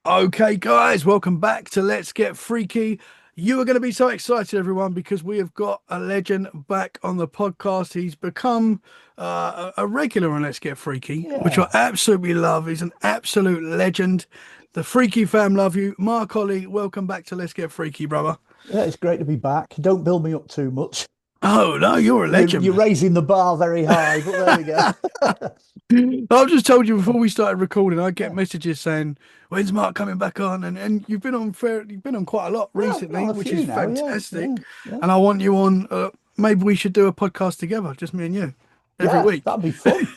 Okay, guys, welcome back to Let's Get Freaky. You are going to be so excited, everyone, because we have got a legend back on the podcast. He's become a regular on Let's Get Freaky, which I Yeah, absolutely love. He's an absolute legend. The Freaky fam love you. Mark Olly, welcome back to Let's Get Freaky, brother. yeah, it's great to be back. Don't build me up too much. Oh, no, you're a legend, You're man. raising the bar very high, but there we go. I've just told you before we started recording, I get Yeah, messages saying, "When's Mark coming back on?" And you've been on quite a lot yeah, I've been recently, on a which is few now. Yeah, yeah, fantastic. yeah, And I want you on. Maybe we should do a podcast together, just me and you, every yeah. week. That'd be fun.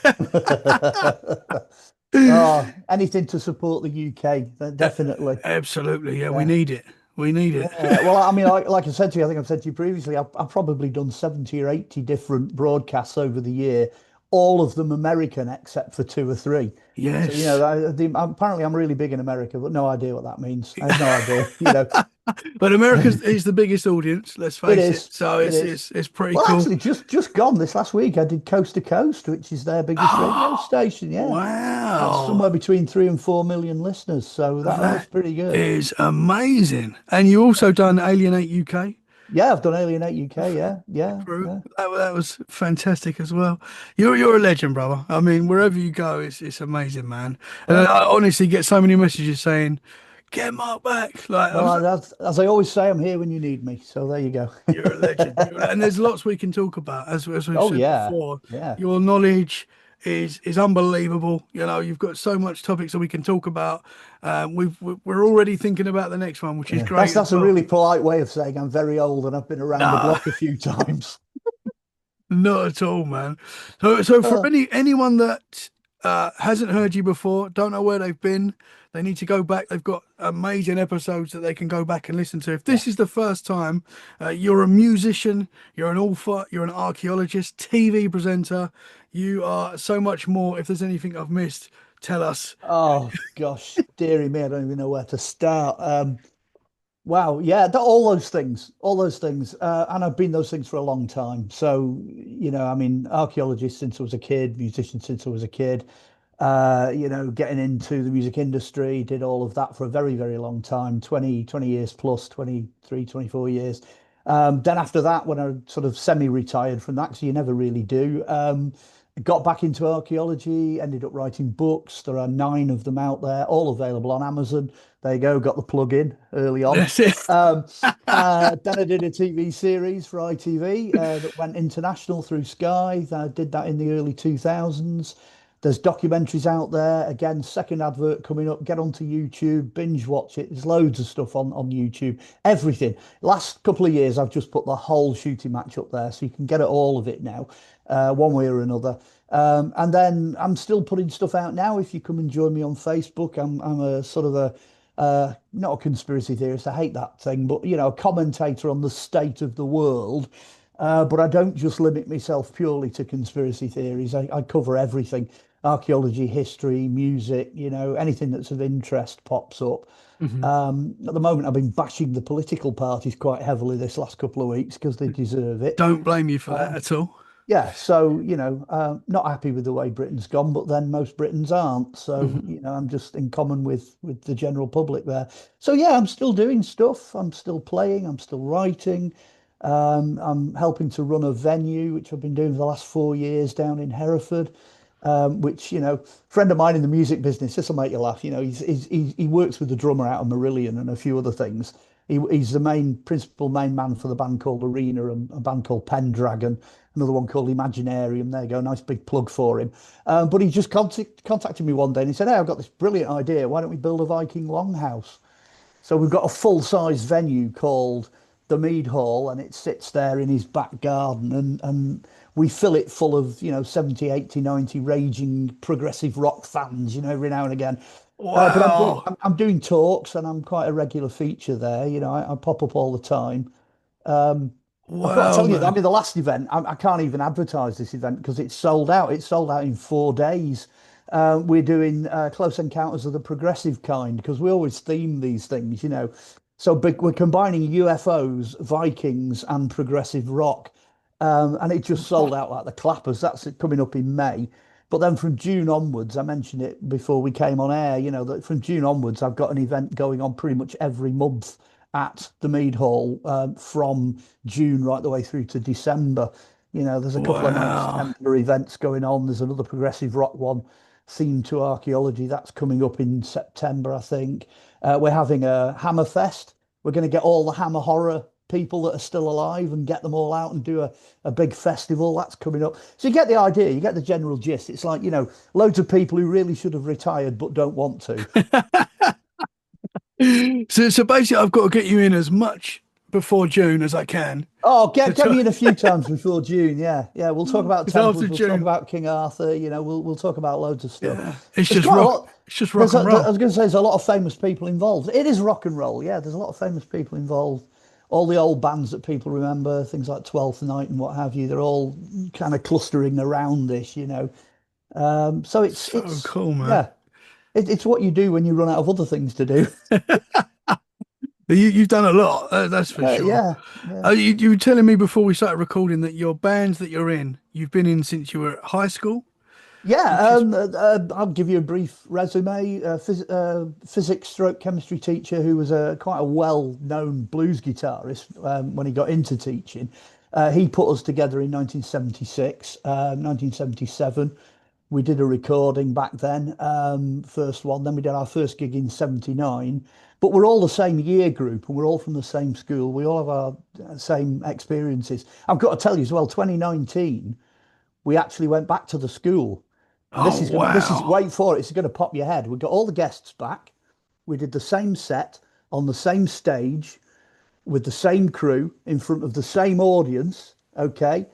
Oh, anything to support the UK, then definitely. Absolutely, yeah, we Yeah. need it. We need it. Yeah, well, I mean, like I said to you, I think I've said to you previously, I've probably done 70 or 80 different broadcasts over the year, all of them American except for two or three. So, Yes. apparently I'm really big in America, but no idea what that means. I have no idea. But America is the biggest audience, let's It face it. is. So It it's is. it's it's pretty Well, cool. actually, just gone this last week, I did Coast to Coast, which is their biggest radio Oh, station. Yeah, that's somewhere wow. between 3 and 4 million listeners. So that was That pretty good. is amazing. And you also done Alienate UK. Yeah, I've done Alienate UK. Yeah, yeah, True. yeah. That was fantastic as well. You're a legend, brother. I mean, wherever you go, it's amazing, man. And Well, I honestly get so many messages saying, "Get Mark back!" Like, well, as I always say, I'm here when you need me. So there you go. you're a legend. And there's lots we can talk about, as we've Oh said yeah, before. yeah, Your knowledge is unbelievable. You know, you've got so much topics that we can talk about. We're already thinking about the next one, which is yeah. great as That's a well. really polite way of saying I'm very old and I've been around the Nah. block a few times. Not at all, man. So for Uh, anyone that hasn't heard you before, don't know where they've been, they need to go back. They've got amazing episodes that they can go back and listen to. If yeah. this is the first time, you're a musician, you're an author, you're an archaeologist, TV presenter, you are so much more. If there's anything I've missed, tell us. Oh gosh, dearie me, I don't even know where to start. Wow, yeah, all those things, all those things, and I've been those things for a long time. So, I mean, archaeologist since I was a kid, musician since I was a kid. Getting into the music industry, did all of that for a very, very long time, 20 years plus, 23, 24 years. Then after that, when I sort of semi-retired from that, because you never really do, got back into archaeology, ended up writing books. There are 9 of them out there, all available on Amazon. There you go, got the plug in early on. That's it. Um, then I did a TV series for ITV that went international through Sky. I did that in the early 2000s. There's documentaries out there. Again, second advert coming up. Get onto YouTube, binge watch it. There's loads of stuff on YouTube. Everything. Last couple of years, I've just put the whole shooting match up there, so you can get at all of it now, one way or another. And then I'm still putting stuff out now. If you come and join me on Facebook, I'm a sort of a not a conspiracy theorist. I hate that thing, but a commentator on the state of the world. But I don't just limit myself purely to conspiracy theories. I cover everything: archaeology, history, music. Anything that's of interest pops up. Mhm. At the moment, I've been bashing the political parties quite heavily this last couple of weeks because they deserve it. Don't blame you for that Uh, at all. yeah, so not happy with the way Britain's gone, but then most Britons aren't. So Mhm. I'm just in common with the general public there. So yeah, I'm still doing stuff. I'm still playing. I'm still writing. I'm helping to run a venue, which I've been doing for the last 4 years down in Hereford. Which friend of mine in the music business. This will make you laugh. He works with the drummer out of Marillion and a few other things. He's the main man for the band called Arena and a band called Pendragon, another one called Imaginarium. There you go, nice big plug for him. But he just contacted me one day and he said, "Hey, I've got this brilliant idea. Why don't we build a Viking longhouse?" So we've got a full-size venue called the Mead Hall, and it sits there in his back garden, and we fill it full of 70, 80, 90 raging progressive rock fans, every now and again. But I'm doing Wow. I'm doing talks, and I'm quite a regular feature there. I pop up all the time. I've got to Wow, tell you, I man. mean, the last event, I can't even advertise this event because it's sold out. It's sold out in 4 days. We're doing Close Encounters of the Progressive kind because we always theme these things. So big, we're combining UFOs, Vikings, and progressive rock. And it just sold out like the clappers. That's it coming up in May. But then from June onwards, I mentioned it before we came on air, that from June onwards, I've got an event going on pretty much every month at the Mead Hall from June right the way through to December. There's a couple of nice Wow. Ember events going on. There's another progressive rock one themed to archaeology that's coming up in September, I think. We're having a Hammer Fest. We're going to get all the Hammer horror people that are still alive and get them all out and do a big festival. That's coming up. So you get the idea, you get the general gist. It's like, loads of people who really should have retired but don't want to. So basically, I've got to get you in as much before June as I can Oh, to get try. me in a few times before June. Yeah, yeah. We'll talk about Because after temples. We'll talk June, about King Arthur. We'll talk about loads of stuff. yeah, it's There's just quite a rock. lot. It's just rock and I roll. was going to say, there's a lot of famous people involved. It is rock and roll. Yeah, there's a lot of famous people involved. All the old bands that people remember, things like 12th Night and what have you, they're all kind of clustering around this. So So it's cool, man. yeah, it's what you do when you run out of other things to do. You've done a lot, that's for sure. Yeah, yeah. You were telling me before we started recording that your bands that you're in, you've been in since you were at high school, Yeah, which is, I'll give you a brief resume. Physics stroke chemistry teacher who was quite a well-known blues guitarist when he got into teaching. He put us together in 1976, 1977. We did a recording back then, first one. Then we did our first gig in 79. But we're all the same year group and we're all from the same school. We all have our same experiences. I've got to tell you as well, 2019 we actually went back to the school. And oh, this is, wow. wait for it, it's going to pop your head. We got all the guests back. We did the same set on the same stage with the same crew in front of the same audience. Okay.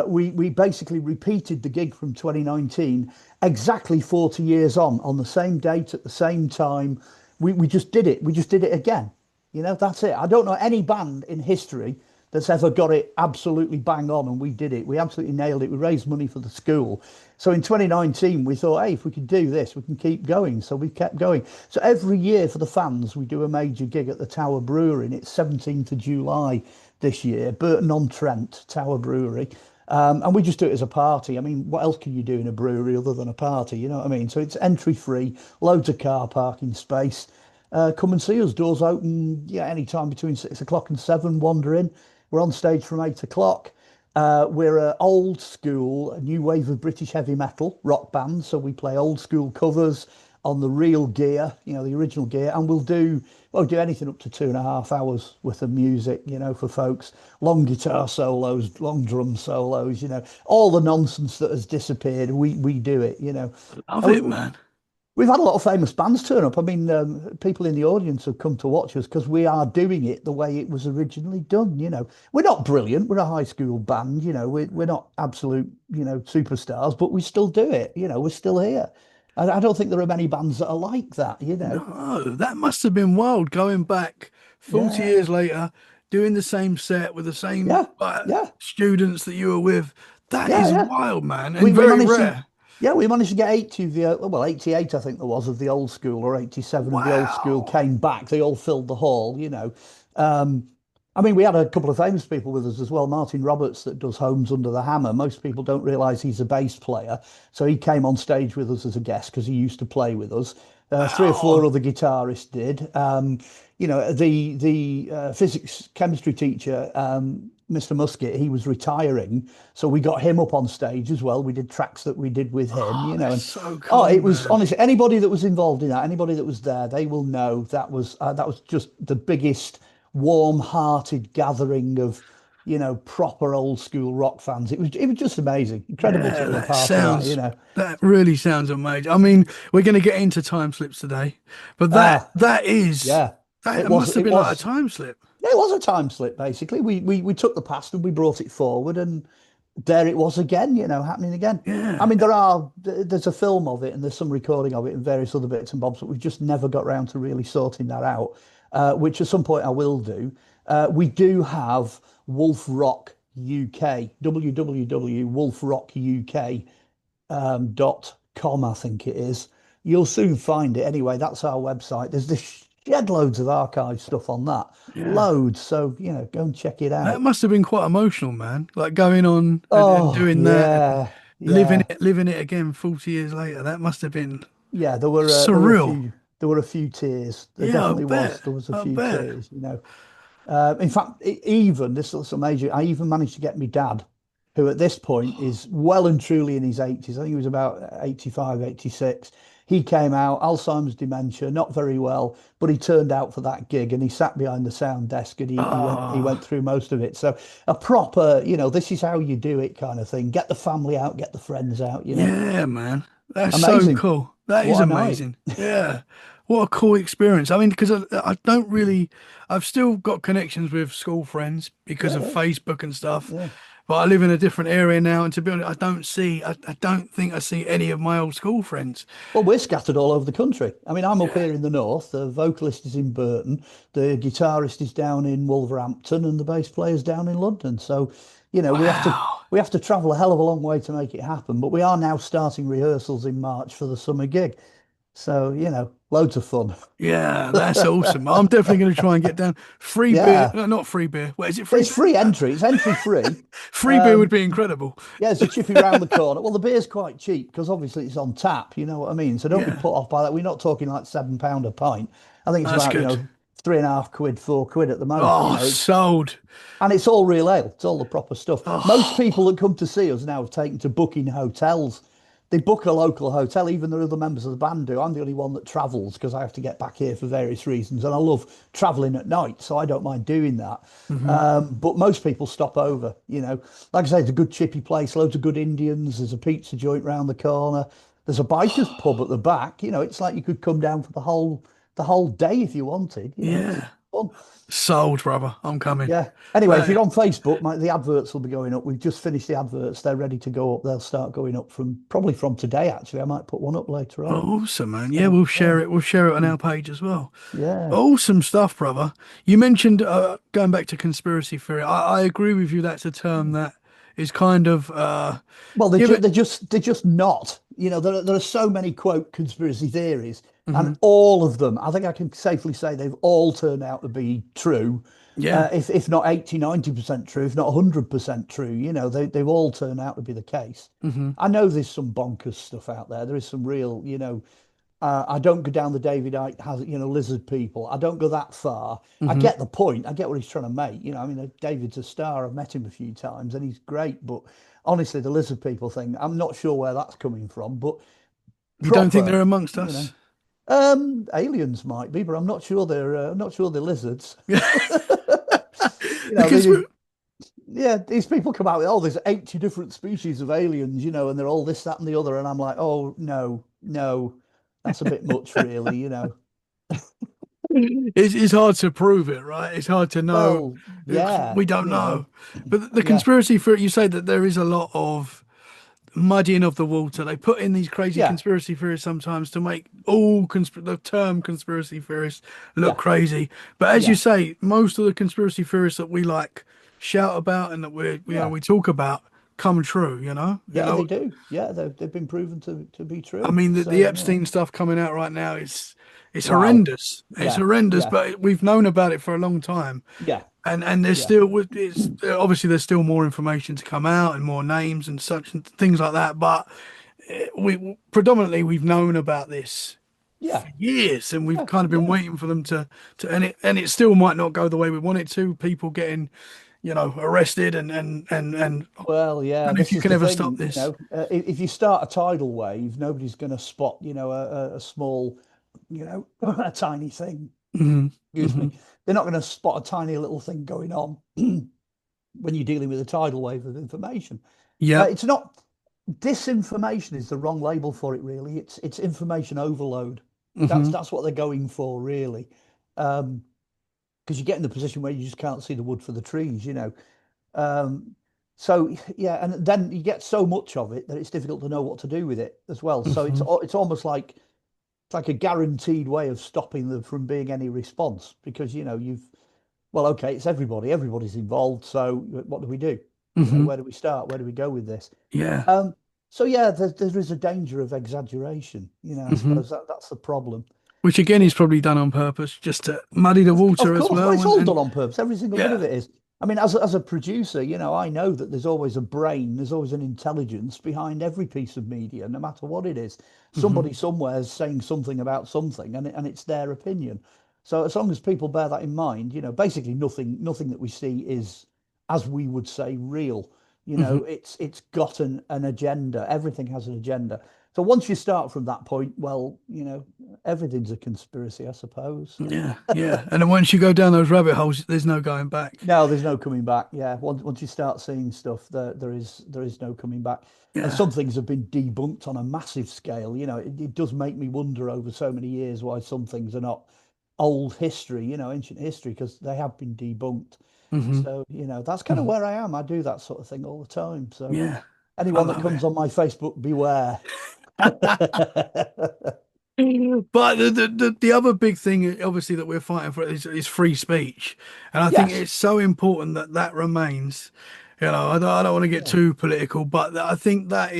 We basically repeated the gig from 2019 exactly 40 years on the same date at the same time. We just did it. We just did it again. That's it. I don't know any band in history that's ever got it absolutely bang on, and we did it. We absolutely nailed it. We raised money for the school. So in 2019, we thought, hey, if we could do this, we can keep going. So we kept going. So every year for the fans, we do a major gig at the Tower Brewery, and it's 17th of July this year, Burton-on-Trent, Tower Brewery. And we just do it as a party. I mean, what else can you do in a brewery other than a party? You know what I mean? So it's entry free, loads of car parking space. Come and see us. Doors open, yeah, anytime between 6 o'clock and 7. Wander in. We're on stage from 8 o'clock. We're a old school, a new wave of British heavy metal rock band. So we play old school covers on the real gear, the original gear, and we'll do anything up to 2.5 hours worth of music, for folks. Long guitar solos, long drum solos, all the nonsense that has disappeared. We do it. Love And it, we, man. We've had a lot of famous bands turn up. I mean, people in the audience have come to watch us because we are doing it the way it was originally done. We're not brilliant. We're a high school band. We're not absolute, superstars, but we still do it. We're still here. I don't think there are many bands that are like that. No, that must have been wild going back 40 Yeah, years later, doing the same set with the same yeah, yeah, students that you were with. That yeah, is yeah. wild, man, We and we very managed to, rare. yeah, we managed to get 80 of the, well, 88, I think there was, of the old school, or 87 of the old school Wow. came back. They all filled the hall. Um, I mean, we had a couple of famous people with us as well. Martin Roberts, that does Homes Under the Hammer. Most people don't realize he's a bass player. So he came on stage with us as a guest because he used to play with us. Three or four Wow. other guitarists did. The physics chemistry teacher, Mr. Musket, he was retiring, so we got him up on stage as well. We did tracks that we did with him, Oh, that's and so oh, cool, it was man. honestly, anybody that was involved in that, anybody that was there, they will know that was just the biggest warm-hearted gathering of proper old school rock fans. It was just amazing, incredible to Yeah, be a that part of that. sounds that really sounds amazing. I mean, we're going to get into time slips today, but that Ah, that is yeah, that it was must have it been like a was time slip. yeah, it was a time slip basically. We took the past and we brought it forward, and there it was again, happening again. I Yeah. mean, there's a film of it and there's some recording of it and various other bits and bobs, but we've just never got round to really sorting that out, which at some point I will do. We do have Wolf Rock UK, www.wolfrockuk.com, I think it is. You'll soon find it anyway. That's our website. There's this shed loads of archive stuff on that, Yeah. loads. So, go and check it That out. must have been quite emotional, man. Like going on and Oh, doing that and yeah. Yeah. living it again 40 years later. That must have been Yeah, surreal. there were a few tears. There Yeah, I definitely bet. was. There was a I few bet. tears, you know. In fact, even this was amazing. I even managed to get my dad, who at this point is well and truly in his 80s. I think he was about 85, 86. He came out, Alzheimer's dementia, not very well, but he turned out for that gig and he sat behind the sound desk and he went Ah, through most of it. So a proper, this is how you do it kind of thing. Get the family out, get the friends out, yeah, man. That's so Amazing. cool. That is What a night. amazing. Yeah. What a cool experience. I mean, because I don't really, I've still got connections with school friends because Yeah, of yeah, Facebook and stuff. yeah. But I live in a different area now, and to be honest, I don't think I see any of my old school friends. Well, we're scattered all over the country. I mean, I'm up here in the north. The vocalist is in Burton, the guitarist is down in Wolverhampton, and the bass player's down in London. So, Wow. we have to travel a hell of a long way to make it happen. But we are now starting rehearsals in March for the summer gig. So, loads of fun. Yeah, that's awesome. I'm definitely going to try and get down. Free beer, Yeah, no, not free beer. What is it? Free it's beer? free entry. It's entry free. Free beer would Um, be incredible. Yeah, there's a chippy round the corner. Well, the beer's quite cheap because obviously it's on tap, you know what I mean? So don't be Yeah, put off by that. We're not talking like £7 a pint. I think it's that's about, good. 3.5 quid, 4 quid at the most, Oh, sold. and it's all real ale. It's all the proper stuff. Most Oh, people that come to see us now have taken to booking hotels. They book a local hotel, even the other members of the band do. I'm the only one that travels because I have to get back here for various reasons. And I love traveling at night, so I don't mind doing that. hmm. But most people stop over, Like I say, it's a good chippy place, loads of good Indians. There's a pizza joint round the corner. There's a bikers pub at the back. It's like you could come down for the whole day if you wanted. It's Yeah, fun. sold, brother. I'm coming. Yeah. Anyway, if That you're on Facebook, the adverts will be going up. We've just finished the adverts. They're ready to go up. They'll start going up from probably from today, actually. I might put one up later on. awesome, man. Yeah, So, we'll yeah. share it. We'll share it on Mm. our page as well. Yeah. Awesome stuff, brother. You mentioned going back to conspiracy theory. I agree with you. That's a term that is kind of Well, give it. they're just not. There are so many quote conspiracy theories, and Mhm. all of them, I think I can safely say they've all turned out to be true. Yeah. If not 80, 90% true, if not 100% true, they've all turned out to be the case. Hmm. I know there's some bonkers stuff out there. There is some real, I don't go down the David Icke has, lizard people. I don't go that far. I Hmm. get the point. I get what he's trying to make. I mean, David's a star. I've met him a few times and he's great. But honestly, the lizard people thing, I'm not sure where that's coming from. But You don't think proper, they're amongst you know, us? aliens might be, but I'm not sure they're lizards. The They, conspiracy. yeah, these people come out with, oh, there's 80 different species of aliens, and they're all this, that, and the other. And I'm like, oh, no, no, that's a bit much, really. It's hard to prove it, right? It's hard to know. Well, yeah, We don't know. But the yeah, conspiracy for you say that there is a lot of muddying of the water. They put in these crazy yeah, conspiracy theories sometimes to make all the term conspiracy theorists look yeah, crazy. But as you yeah, say, most of the conspiracy theorists that we like shout about and that yeah, we talk about come true, you know? You yeah, they know, do. Yeah, they've been proven to be I true. mean, the So, Epstein stuff coming out right now is it's wow. horrendous. It's Yeah, horrendous, yeah, but we've known about it for a long time. yeah, And there's yeah, still it's obviously there's still more information to come out and more names and such and things like that. But we predominantly we've known about this yeah, for years, and we've yeah, kind of been yeah. waiting for them to and it still might not go the way we want it to. People getting arrested and I Well, yeah, don't know if this you is can the ever stop thing, this. if you start a tidal wave, nobody's going to spot, a small, a tiny thing. Hmm. Excuse Hmm. me. They're not going to spot a tiny little thing going on when you're dealing with a tidal wave of information. Yep. It's not disinformation is the wrong label for it, really. It's information overload. That's Hmm. that's what they're going for, really. Because you get in the position where you just can't see the wood for the trees. Um, so yeah, and then you get so much of it that it's difficult to know what to do with it as well. So it's Hmm. it's almost like it's like a guaranteed way of stopping them from being any response because you've well, okay, it's everybody's involved. So what do we do? Hmm. Where do we start? Where do we go with this? Yeah. Um, so yeah, there is a danger of exaggeration. I Hmm. suppose that's the problem. Which again is probably done on purpose, just to muddy the Of water as course, well, well, it's all and done on purpose. Every single bit of yeah. it is. I mean, as a producer, I know that there's always a brain, there's always an intelligence behind every piece of media, no matter what it is. Hmm. Somebody somewhere is saying something about something, and it's their opinion. So as long as people bear that in mind, basically nothing that we see is, as we would say, real. Hmm. It's got an agenda. Everything has an agenda. So once you start from that point, well, everything's a conspiracy, I suppose. Yeah, yeah. And then once you go down those rabbit holes, there's no going back. No, there's no coming back. Yeah, once you start seeing stuff, there is no coming back. And Yeah. some things have been debunked on a massive scale. It does make me wonder over so many years why some things are not old history, ancient history, because they have been debunked. Hmm. So, that's kind of Hmm. where I am. I do that sort of thing all the time. So Yeah. I anyone that love comes it. on my Facebook, beware. But the other big thing, obviously, that we're fighting for is free speech, and I think Yes. it's so important that that remains. I don't want to get Yeah. too political, but I think that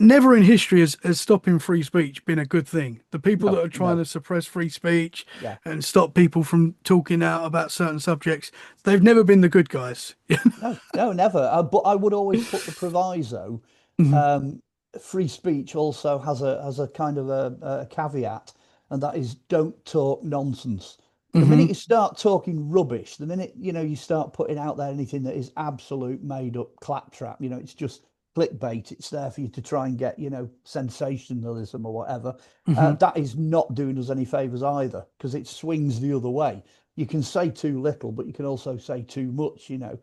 never in history has stopping free speech been a good thing. The people that No, are trying no. to suppress free speech Yeah. and stop people from talking out about certain subjects, they've never been the good guys. No, no, never. But I would always put the proviso. Hmm. Um, Free speech also has a kind of a caveat, and that is don't talk nonsense. The minute you Hmm. start talking rubbish, the minute you start putting out there anything that is absolute made up claptrap, it's just clickbait. It's there for you to try and get sensationalism or whatever. Hmm. That is not doing us any favors either, because it swings the other way. You can say too little, but you can also say too much. So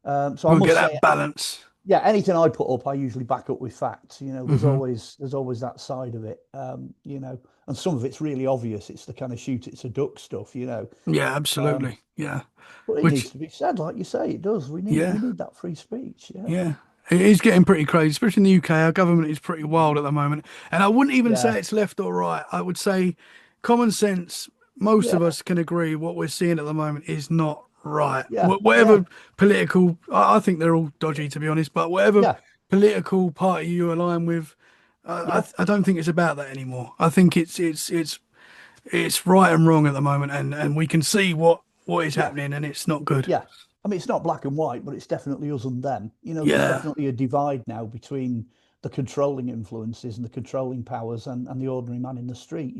I We'll get must say, that balance. yeah, anything I put up, I usually back up with facts. There's Hmm. always that side of it. And some of it's really obvious. It's the kind of shoot it's a duck stuff. Yeah, Um, absolutely. Yeah. but it Which, needs to be said, like you say, it does. We need yeah. we need that free speech. Yeah. Yeah, it is getting pretty crazy, especially in the UK. Our government is pretty wild at the moment. And I wouldn't even Yeah. say it's left or right. I would say common sense, most of Yeah. us can agree what we're seeing at the moment is not right. Yeah. Yeah. Whatever political, I think they're all dodgy to be honest, but whatever Yeah. political party you align with, Yeah. I don't think it's about that anymore. I think it's right and wrong at the moment, and we can see what is Yeah. happening, and it's not good. Yeah. I mean, it's not black and white, but it's definitely us and them. There's Yeah, definitely a divide now between the controlling influences and the controlling powers and the ordinary man in the street.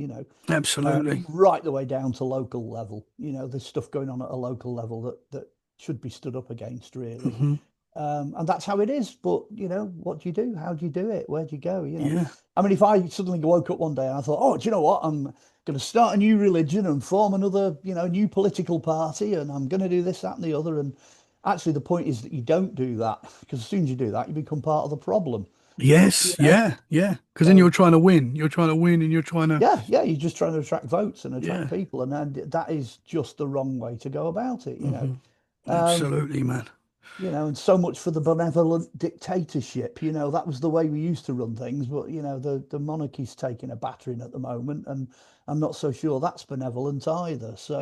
absolutely. Right the way down to local level. There's stuff going on at a local level that should be stood up against, really. Hmm. And that's how it is. But what do you do? How do you do it? Where do you go? Yeah. I mean, if I suddenly woke up one day and I thought, oh, do you know what? I'm going to start a new religion and form another, new political party, and I'm going to do this, that, and the other. And actually, the point is that you don't do that, because as soon as you do that, you become part of the problem. You Yes, know. yeah, yeah. Because then you're So trying to win. You're trying to win, and you're trying to, yeah, yeah, you're just trying to attract votes and attract yeah. people, and that is just the wrong way to go about it. Hmm. Um, Absolutely, man. and so much for the benevolent dictatorship. That was the way we used to run things, but the monarchy's taking a battering at the moment, and I'm not so sure that's benevolent either. So,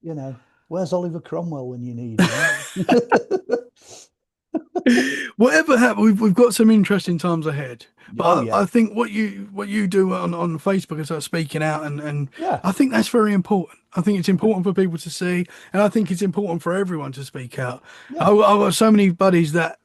Yeah. where's Oliver Cromwell when you need him? Whatever happens, we've got some interesting times ahead. Oh But I yeah, think what you do on Facebook is start speaking out, and yeah, I think that's very important. I think it's important for people to see, and I think it's important for everyone to speak out. yeah, I've got so many buddies that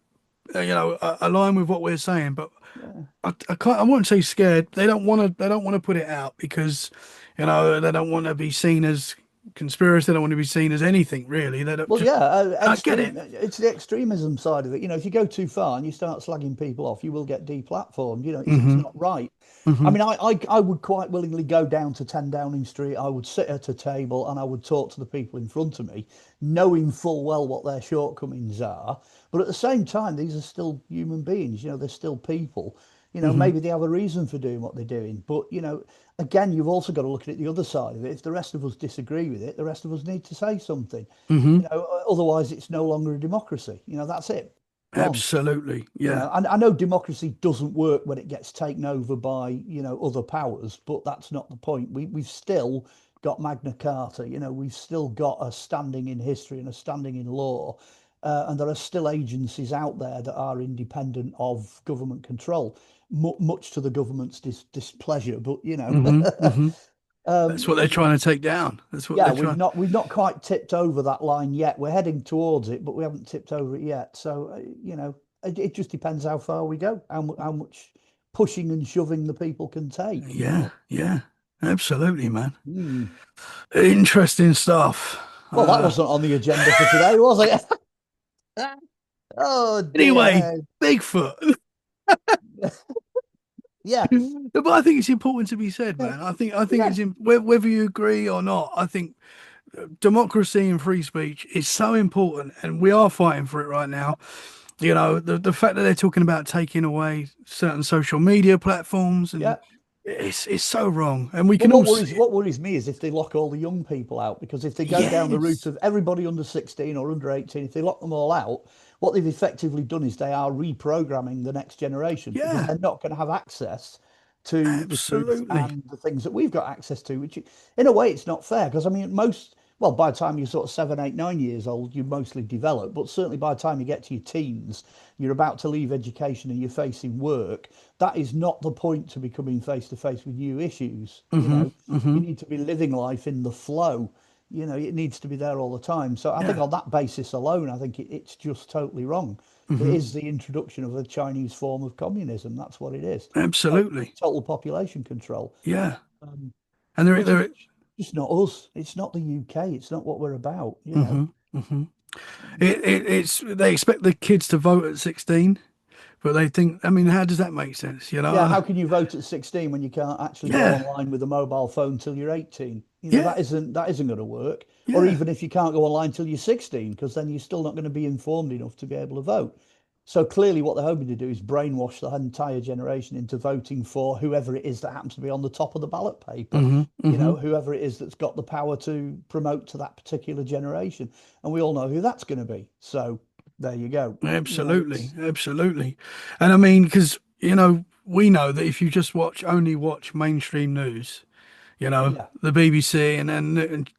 align with what we're saying, but yeah. I can't. I won't say scared. They don't want to. They don't want to put it out because, they don't want to be seen as conspiracy. They don't want to be seen as anything really. They don't Well, just. yeah, I get it. extreme. It's the extremism side of it. If you go too far and you start slagging people off, you will get deplatformed. It's Hmm. not right. I Hmm. mean, I would quite willingly go down to 10 Downing Street. I would sit at a table and I would talk to the people in front of me, knowing full well what their shortcomings are. But at the same time, these are still human beings. They're still people. Hmm. Maybe they have a reason for doing what they're doing. But, again, you've also got to look at it the other side of it. If the rest of us disagree with it, the rest of us need to say something. Hmm. Otherwise it's no longer a democracy. That's it. Gone. Absolutely. Yeah. And I know democracy doesn't work when it gets taken over by, other powers, but that's not the point. We've still got Magna Carta, we've still got a standing in history and a standing in law. And there are still agencies out there that are independent of government control, much to the government's displeasure. But, Hmm. Hmm. That's what they're trying to take down. That's what Yeah, they're trying. we've not quite tipped over that line yet. We're heading towards it, but we haven't tipped over it yet. So, it just depends how far we go, how much pushing and shoving the people can take, Yeah, yeah, absolutely, man. Hmm. Interesting stuff. Well, that Uh, wasn't on the agenda for today, was it? Oh dear. anyway, Hey. Bigfoot. Yeah. But I think it's important to be said, Yeah. man. I think Yeah. it's in, whether you agree or not. I think democracy and free speech is so important, and we are fighting for it right now. You know, the fact that they're talking about taking away certain social media platforms, and Yeah. it's so wrong. And we Well, can all see it. what worries me is if they lock all the young people out, because if they go down the route Yes. of everybody under 16 or under 18, if they lock them all out, what they've effectively done is they are reprogramming the next generation because Yeah. they're not going to have access to the truth Absolutely. and the things that we've got access to, which in a way it's not fair because I mean well, by the time you're sort of 7, 8, 9 years old, you mostly develop, but certainly by the time you get to your teens, you're about to leave education and you're facing work. That is not the point to be coming face to face with new issues. Hmm. You Hmm. need to be living life in the flow. It needs to be there all the time. So I think Yeah. on that basis alone, I think it's just totally wrong. It Hmm. is the introduction of a Chinese form of communism. That's what it is. Absolutely. Total population control, Yeah. um, And which is they're just not us. It's not the UK. It's not what we're about. hmm hmm it's they expect the kids to vote at 16, but they think, I mean, how does that make sense? You know? Yeah, how can you vote at 16 when you can't actually go Yeah. online with a mobile phone till you're 18? Yeah. That isn't going to work. Or Yeah. even if you can't go online till you're 16, because then you're still not going to be informed enough to be able to vote. So clearly what they're hoping to do is brainwash the entire generation into voting for whoever it is that happens to be on the top of the ballot paper. Hmm. Hmm. Whoever it is that's got the power to promote to that particular generation. And we all know who that's going to be. So there you go. Absolutely. It's Absolutely. And I mean, because, we know that if you just only watch mainstream news, yeah. the BBC, and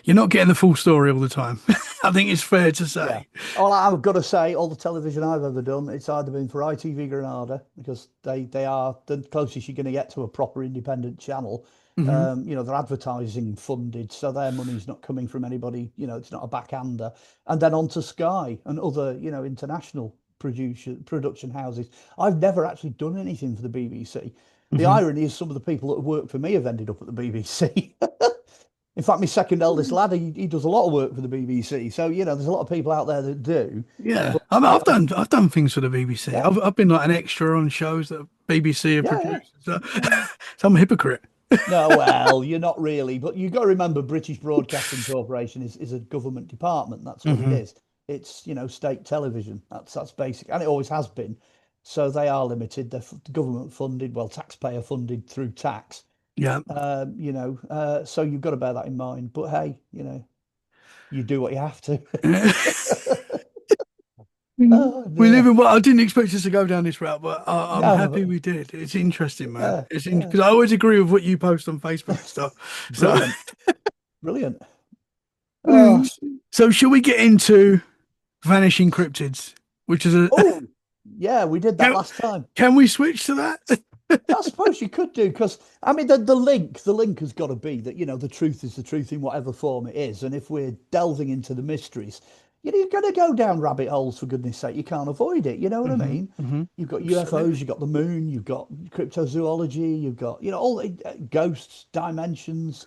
you're not getting the full story all the time. I think it's fair to Yeah. say. All I've got to say, all the television I've ever done, it's either been for ITV Granada because they are the closest you're going to get to a proper independent channel. Hmm. They're advertising funded, so their money's not coming from anybody. It's not a backhander. And then on to Sky and other, international production houses. I've never actually done anything for the BBC. The Hmm. irony is some of the people that have worked for me have ended up at the BBC. In fact, my second eldest lad, he does a lot of work for the BBC. So, there's a lot of people out there that do. Yeah, But I mean, I've done things for the BBC. yeah, I've been like an extra on shows that BBC have yeah, yeah, produced. So, yeah. so I'm a hypocrite. No, well, you're not really. But you've got to remember British Broadcasting Corporation is a government department. That's what it Hmm. is. It's, state television. That's basic. And it always has been. So they are limited. They're government funded, well, taxpayer funded through tax. Yeah. So you've got to bear that in mind. But hey, you do what you have to. Oh We live dear. in, well, I didn't expect us to go down this route, but I'm happy No, we did. It's interesting, man. yeah, It's yeah. because I always agree with what you post on Facebook and stuff. So, Brilliant, brilliant. Oh, so should we get into vanishing cryptids, which is a, oh, yeah, we did that can, last time. can we switch to that? I suppose you could do because I mean the link has got to be that the truth is the truth in whatever form it is, and if we're delving into the mysteries, you're going to go down rabbit holes for goodness sake. You can't avoid it. You know what I Hmm. mean? Hmm. You've got UFOs, Absolutely. you've got the moon, you've got cryptozoology, you've got all the ghosts, dimensions.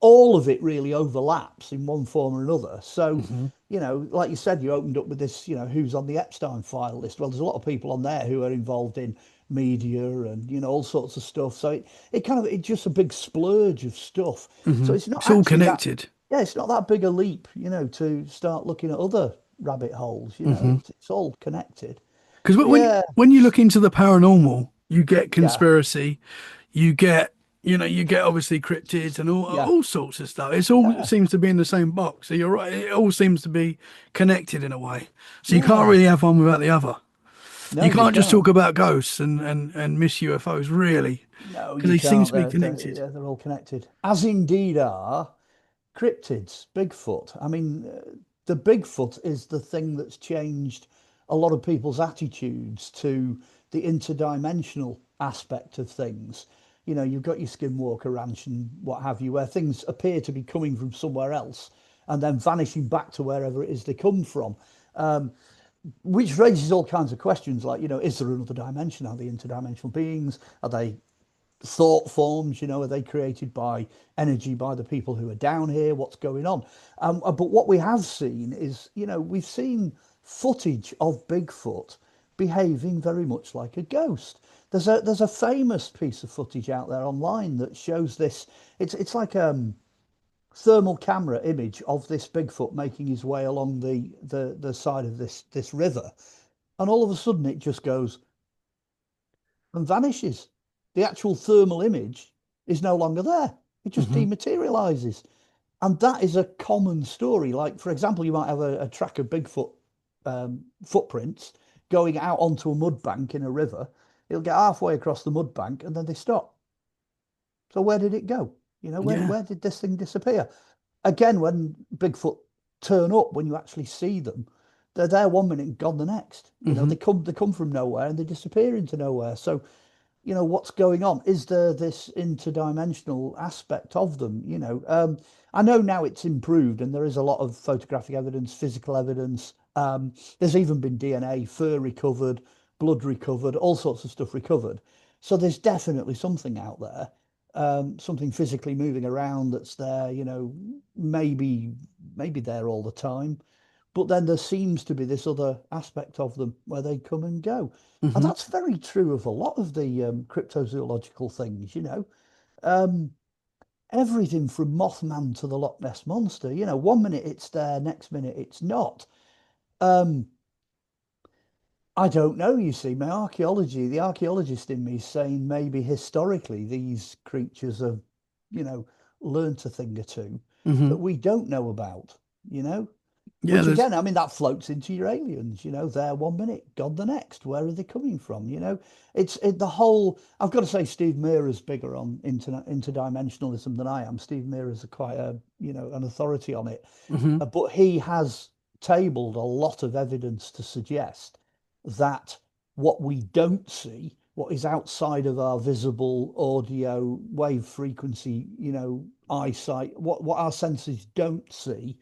All of it really overlaps in one form or another. So Hmm. like you said, you opened up with this, who's on the Epstein file list. Well, there's a lot of people on there who are involved in media and all sorts of stuff. So it's just a big splurge of stuff. Hmm. So it's not It's all actually that connected. yeah, it's not that big a leap, to start looking at other rabbit holes. Hmm. It's all connected. Because But when yeah, when you look into the paranormal, you get yeah, conspiracy, you get you get obviously cryptids and yeah, all sorts of stuff. It's all yeah. seems to be in the same box. So you're right. It all seems to be connected in a way. So you can't Yeah. really have one without the other. No, You you can't just can't. talk about ghosts and miss UFOs really, No, because you they seem can't. to be They're, connected. yeah, they're all connected. As indeed are cryptids, Bigfoot. I mean, the Bigfoot is the thing that's changed a lot of people's attitudes to the interdimensional aspect of things. You've got your Skinwalker Ranch and what have you, where things appear to be coming from somewhere else and then vanishing back to wherever it is they come from. Um, which raises all kinds of questions like, is there another dimension? Are they interdimensional beings? Are they thought forms? Are they created by energy by the people who are down here? What's going on? But what we have seen is, we've seen footage of Bigfoot behaving very much like a ghost. There's a famous piece of footage out there online that shows this. It's like thermal camera image of this Bigfoot making his way along the side of this river, and all of a sudden it just goes and vanishes. The actual thermal image is no longer there. It just Hmm. dematerializes. And that is a common story. Like, for example, you might have a track of Bigfoot footprints going out onto a mud bank in a river. It'll get halfway across the mud bank and then they stop. So where did it go? Yeah. Where did this thing disappear? Again, when Bigfoot turn up, when you actually see them, they're there one minute and gone the next. Hmm. They come from nowhere and they disappear into nowhere. So what's going on? Is there this interdimensional aspect of them? I know now it's improved and there is a lot of photographic evidence, physical evidence. There's even been DNA, fur recovered, blood recovered, all sorts of stuff recovered. So there's definitely something out there, something physically moving around that's there. Maybe there all the time. But then there seems to be this other aspect of them where they come and go. And Hmm. that's very true of a lot of the cryptozoological things. Um, Everything from Mothman to the Loch Ness Monster, one minute it's there, next minute it's not. Um, I don't know, you see, the archaeologist in me is saying maybe historically these creatures have, you know, learnt a thing or two Hmm. that we don't know about, you know? Yeah. Which There's. again, I mean, that floats into your aliens, there one minute, God the next. Where are they coming from? The whole. I've got to say, Steve Meara's bigger on interdimensionalism than I am. Steve Meara's quite an authority on it, Hmm. but he has tabled a lot of evidence to suggest that what we don't see, what is outside of our visible audio wave frequency, eyesight, what our senses don't see,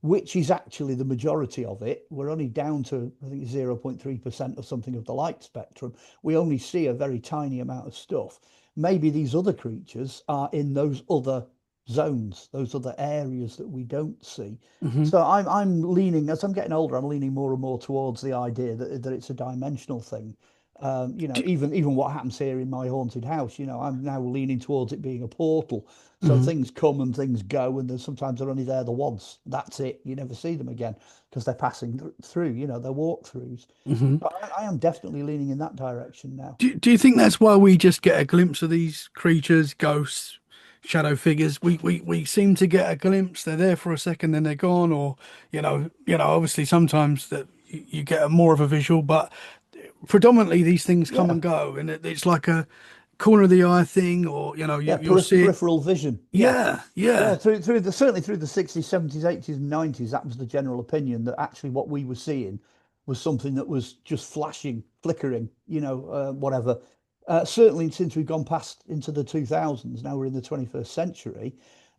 which is actually the majority of it. We're only down to, I think, 0.3% or something of the light spectrum. We only see a very tiny amount of stuff. Maybe these other creatures are in those other zones, those other areas that we don't see. Hmm. So I'm leaning, as I'm getting older, I'm leaning more and more towards the idea that it's a dimensional thing. Even what happens here in my haunted house, I'm now leaning towards it being a portal. So Hmm. things come and things go, and then sometimes they're only there the once. That's it. You never see them again because they're passing through. They're walkthroughs. Hmm. But I am definitely leaning in that direction now. Do you think that's why we just get a glimpse of these creatures, ghosts, shadow figures? We seem to get a glimpse. They're there for a second, then they're gone. Or obviously sometimes that you get a more of a visual, but predominantly these things come Yeah, and go, and it's like a corner of the eye thing, or yeah, you'll see it. peripheral vision. Yeah, Yeah, yeah. yeah. Through the certainly through the 60s, 70s, 80s, and 90s, that was the general opinion that actually what we were seeing was something that was just flashing, flickering, whatever. Certainly, since we've gone past into the 2000s, now we're in the 21st century,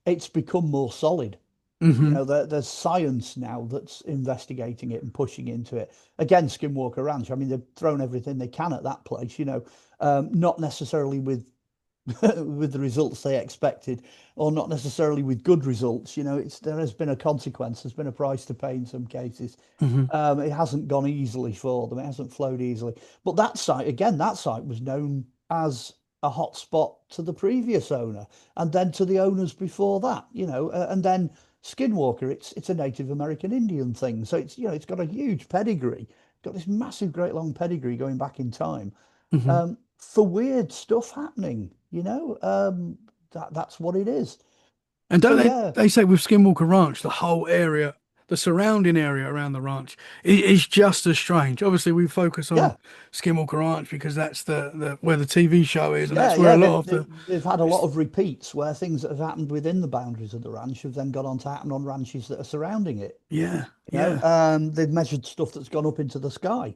it's become more solid. Hmm. There's science now that's investigating it and pushing into it. Again, Skinwalker Ranch. I mean, they've thrown everything they can at that place. Not necessarily with with the results they expected, or not necessarily with good results. There has been a consequence. There's been a price to pay in some cases. Hmm. It hasn't gone easily for them. It hasn't flowed easily. But that site was known as a hot spot to the previous owner, and then to the owners before that. And then Skinwalker. It's a Native American Indian thing, so it's got a huge pedigree. Got this massive, great long pedigree going back in time Hmm. for weird stuff happening. That's what it is. And So don't yeah, they say with Skinwalker Ranch, the whole area, the surrounding area around the ranch is just as strange. Obviously, we focus on yeah, Skinwalker Ranch because that's the where the TV show is, and yeah, that's where yeah. a They've, lot of they've, the. they've had a lot of repeats where things that have happened within the boundaries of the ranch have then gone on to happen on ranches that are surrounding it. Yeah, yeah. They've measured stuff that's gone up into the sky.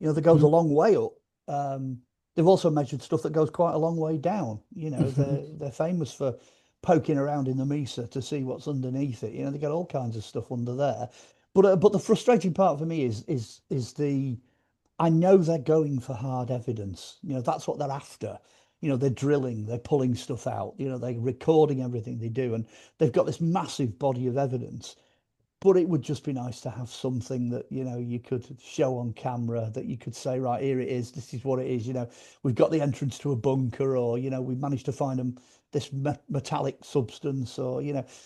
That goes Mhm. a long way up. Um, they've also measured stuff that goes quite a long way down. Hmm. They're famous for poking around in the Mesa to see what's underneath it. They got all kinds of stuff under there. But the frustrating part for me is the I know they're going for hard evidence. That's what they're after. They're drilling, they're pulling stuff out, they're recording everything they do, and they've got this massive body of evidence. But it would just be nice to have something that, you could show on camera, that you could say, right, here it is, this is what it is. We've got the entrance to a bunker, or, we managed to find them this metallic substance, or,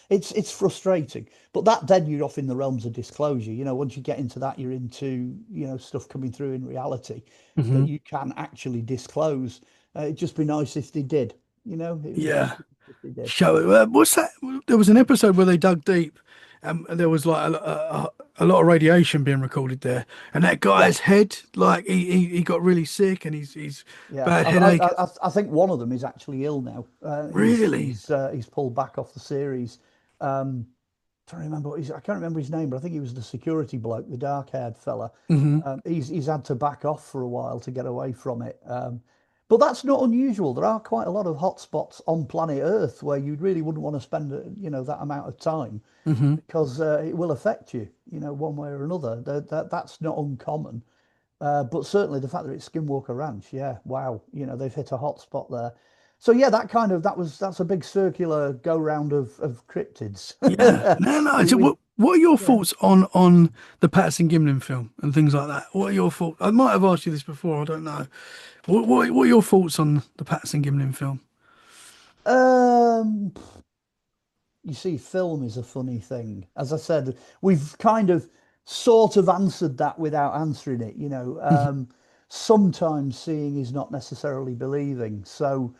it's frustrating. But that then you're off in the realms of disclosure. Once you get into that, you're into, stuff coming through in reality that Hmm. you can actually disclose. It'd just be nice if they did. It would be Yeah. nice if they did. Show what's that? There was an episode where they dug deep, and there was like a lot of radiation being recorded there, and that Yeah. guy's head, like he got really sick, and he's Yeah, bad headache. I think one of them is actually ill now. Really? He's pulled back off the series. Um, trying to remember I can't remember his name, but I think he was the security bloke, the dark-haired fella. Hmm. He's had to back off for a while to get away from it. But that's not unusual. There are quite a lot of hotspots on planet Earth where you really wouldn't want to spend that amount of time Hmm. because it will affect you, one way or another. That's not uncommon. But certainly the fact that it's Skinwalker Ranch, yeah, wow, they've hit a hot spot there. So yeah, that's a big circular go round of cryptids. Yeah. No, no. we So we what are your yeah. thoughts on the Patterson Gimlin film and things like that? What are your thoughts? I might have asked you this before. I don't know. What are your thoughts on the Patterson Gimlin film? Um, you see, film is a funny thing. As I said, we've kind of sort of answered that without answering it. Sometimes seeing is not necessarily believing. So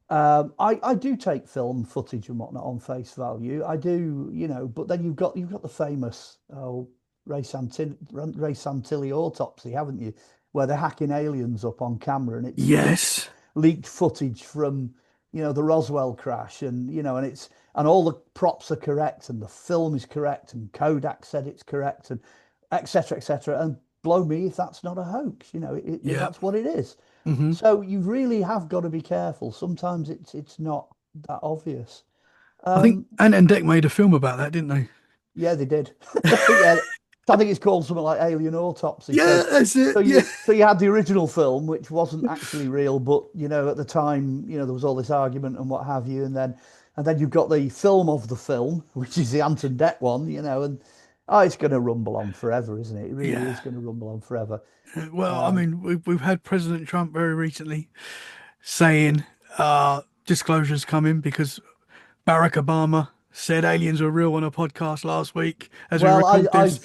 I do take film footage and whatnot on face value. I do, but then you've got the famous Ray Santilli autopsy, haven't you? Where they're hacking aliens up on camera, and it's Yes. leaked footage from the Roswell crash, and and all the props are correct, and the film is correct, and Kodak said it's correct, and etc. etc. And blow me if that's not a hoax. Yeah. That's what it is. Hmm. So you really have got to be careful. Sometimes it's not that obvious. I think Um, Ant and Dec made a film about that, didn't they? yeah, they did. Yeah, I think it's called something like Alien Autopsy. Yeah, that's it. So Yeah. you had the original film, which wasn't actually real, but at the time, there was all this argument and what have you, and then you've got the film of the film, which is the Ant and Dec one, and oh, it's going to rumble on forever, isn't it? It really Yeah. is going to rumble on forever. Well, I Um, mean, we've had President Trump very recently saying disclosures coming because Barack Obama said aliens were real on a podcast last week as we Well, record this.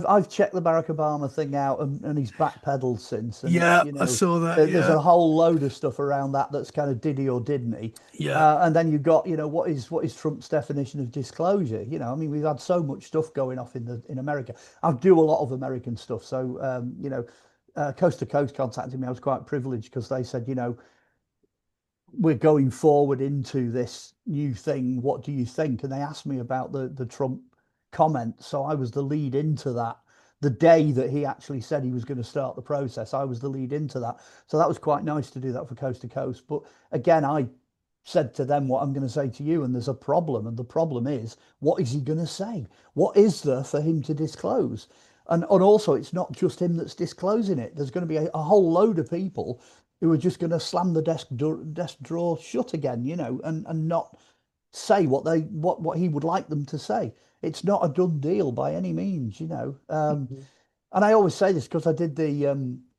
I've checked the Barack Obama thing out, and he's backpedaled since, and Yeah, I saw that. there's Yeah. a whole load of stuff around that's kind of did he or didn't he, Yeah. and then you've got what is Trump's definition of disclosure? I mean, we've had so much stuff going off in America. I do a lot of American stuff, so Coast to Coast contacted me. I was quite privileged because they said, we're going forward into this new thing. What do you think? And they asked me about the Trump comment. So I was the lead into that. The day that he actually said he was going to start the process, I was the lead into that. So that was quite nice to do that for Coast to Coast. But again, I said to them what I'm going to say to you, and there's a problem. And the problem is, what is he going to say? What is there for him to disclose? And also, it's not just him that's disclosing it. There's going to be a whole load of people who are just going to slam the desk drawer shut again, and not say what he would like them to say. It's not a done deal by any means. Mhm. And I always say this because I did the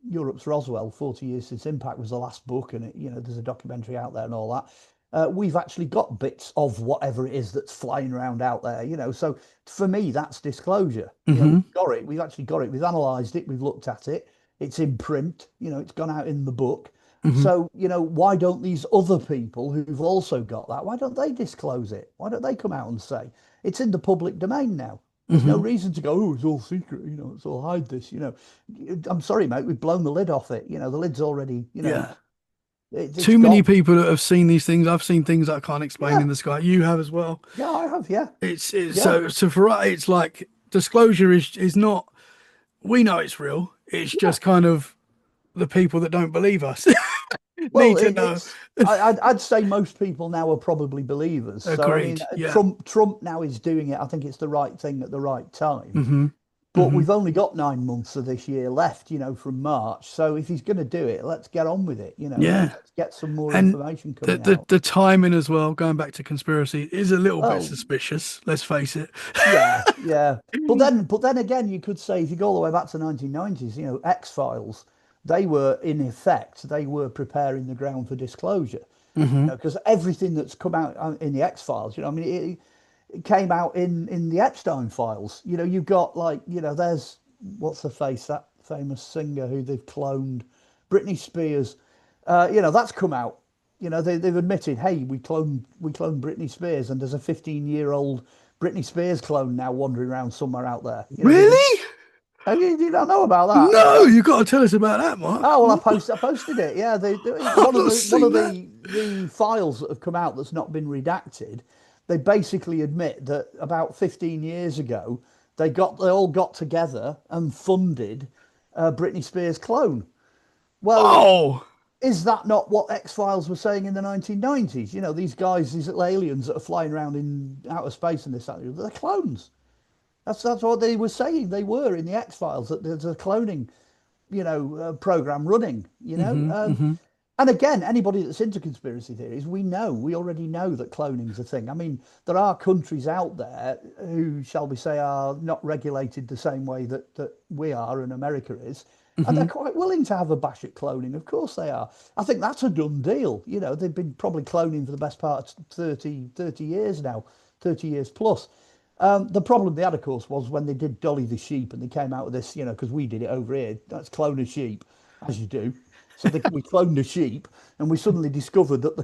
Europe's Roswell, 40 Years Since Impact was the last book, and there's a documentary out there and all that. We've actually got bits of whatever it is that's flying around out there. So for me, that's disclosure. Hmm. We've got it. We've actually got it. We've analysed it. We've looked at it. It's in print. It's gone out in the book. Hmm. So, why don't these other people who've also got that, why don't they disclose it? Why don't they come out and say it's in the public domain now? There's no Hmm. reason to go, oh, it's all secret, it's all hide this. I'm sorry, mate, we've blown the lid off it. The lid's already, Yeah. it's Too many gone. people that have seen these things. I've seen things I can't explain in Yeah, the sky. You have as well. yeah, I have. Yeah, It's yeah, so for us, it's like disclosure is not. We know it's real. It's yeah. just kind of the people that don't believe us. Well, Need to know. I'd say most people now are probably believers. So I mean, Agreed. Yeah. Trump now is doing it. I think it's the right thing at the right time. Hmm. But Hmm. we've only got 9 months of this year left, from March. So if he's going to do it, let's get on with it. Yeah. Let's get some more And information the, coming the out. the timing as well, going back to conspiracy, is a little bit Well, suspicious. Let's face it. yeah, yeah. But then again, you could say if you go all the way back to 1990s, X-Files, they were in effect, they were preparing the ground for disclosure. Hmm. Because everything that's come out in the X-Files, I mean, it came out in the Epstein files. You've got like, there's what's the face, that famous singer who they've cloned, Britney Spears. That's come out. They've admitted, hey, we cloned Britney Spears, and there's a 15-year-old Britney Spears clone now wandering around somewhere out there. Really? You don't know about that? No, you got to tell us about that, Mark. Oh well, I posted it. Yeah, I've one of not seen that. the files that have come out that's not been redacted. They basically admit that about 15 years ago, they all got together and funded Britney Spears clone. Well, Oh, is that not what X Files were saying in the 1990s? These guys, these little aliens that are flying around in outer space and this, that, and the other, they're clones. That's what they were saying. They were in the X Files that there's a cloning program running, hmm, hmm. and again, anybody that's into conspiracy theories, we already know that cloning's a thing. I mean, there are countries out there who, shall we say, are not regulated the same way that we are and America is. And they're Hmm. quite willing to have a bash at cloning. Of course they are. I think that's a done deal. They've been probably cloning for the best part of 30 years now, 30 years plus. The problem they had, of course, was when they did Dolly the sheep and they came out with this, because we did it over here. Let's clone a sheep, as you do. So we cloned a sheep, and we suddenly discovered that the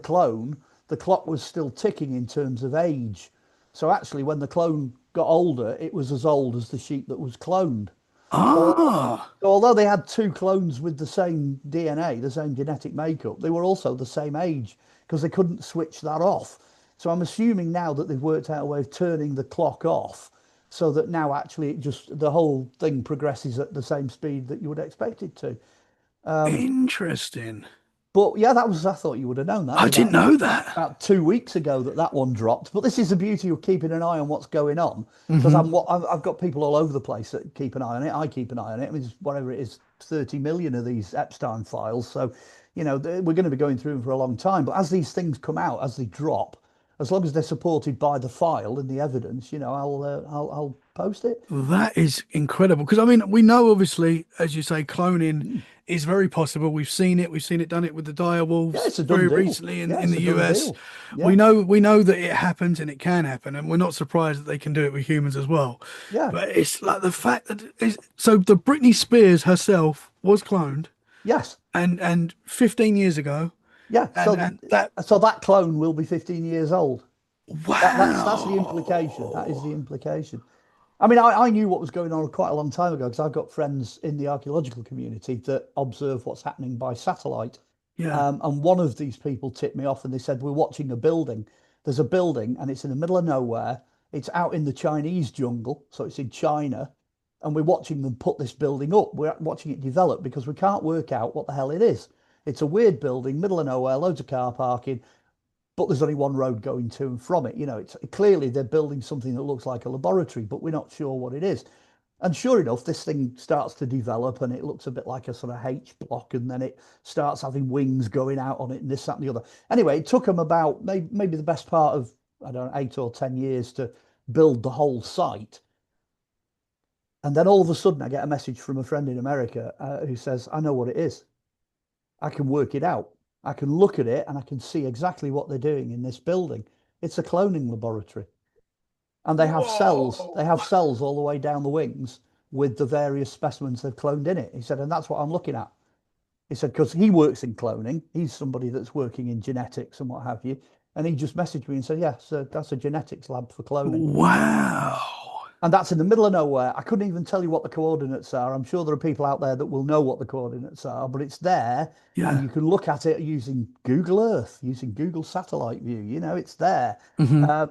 clock was still ticking in terms of age. So actually, when the clone got older, it was as old as the sheep that was cloned. So, Ah, so although they had two clones with the same DNA, the same genetic makeup, they were also the same age because they couldn't switch that off. So I'm assuming now that they've worked out a way of turning the clock off so that now actually the whole thing progresses at the same speed that you would expect it to. interesting. But yeah, I thought you would have known that. It I was didn't know that. about 2 weeks ago that one dropped. But this is the beauty of keeping an eye on what's going on because Hmm. I've got people all over the place that keep an eye on it. I keep an eye on it. I mean, whatever it is, 30 million of these Epstein files. So, we're going to be going through them for a long time. But as these things come out, as they drop, as long as they're supported by the file and the evidence, I'll post it. That is incredible. Because I mean, we know obviously, as you say, cloning Mm. is very possible. We've seen it. We've seen it done it with the dire Yeah, wolves it's a done very deal. recently in Yeah, in it's the a done US. deal. We Yeah, know we know that it happens and it can happen, and we're not surprised that they can do it with humans as well. yeah, But it's like the fact that so the Britney Spears herself was cloned yes. and 15 years ago, Yeah, and that so that clone will be 15 years old. That's the implication. That is the wow. implication. I mean, I knew what was going on quite a long time ago because I've got friends in the archaeological community that observe what's happening by satellite. Yeah. And one of these people tipped me off and they said, we're watching a building. There's a building and it's in the middle of nowhere. It's out in the Chinese jungle, so it's in China. And we're watching them put this building up. We're watching it develop because we can't work out what the hell it is. It's a weird building, middle of nowhere, loads of car parking, but there's only one road going to and from it. It's clearly they're building something that looks like a laboratory, but we're not sure what it is. And sure enough, this thing starts to develop and it looks a bit like a sort of H block, and then it starts having wings going out on it and this, that, and the other. Anyway, it took them about maybe the best part of, I don't know, 8 or 10 years to build the whole site. And then all of a sudden, I get a message from a friend in America who says, I know what it is. I can work it out. I can look at it and I can see exactly what they're doing in this building. It's a cloning laboratory. And they have cells. They Whoa. have cells all the way down the wings with the various specimens they've cloned in it. He said, and that's what I'm looking at. He said, because he works in cloning. He's somebody that's working in genetics and what have you. And he just messaged me and said, yeah, so that's a genetics lab for cloning. Wow. And that's in the middle of nowhere. I couldn't even tell you what the coordinates are. I'm sure there are people out there that will know what the coordinates are, but it's there and Yeah. you can look at it using Google Earth, using Google Satellite View. It's there. Hmm. Uh,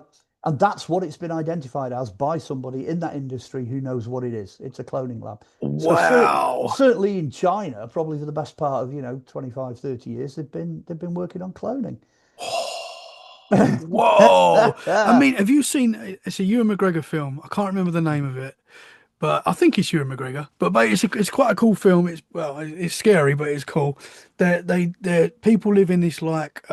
And that's what it's been identified as by somebody in that industry who knows what it is. It's a cloning lab. So Wow. certainly in China, probably for the best part of, 25, 30 years, they've been working on cloning. Whoa. I mean, have you seen it's a Ewan McGregor film? I can't remember the name of it, but I think it's Ewan McGregor. But it's quite a cool film. It's well, it's scary, but it's cool. They people live in this like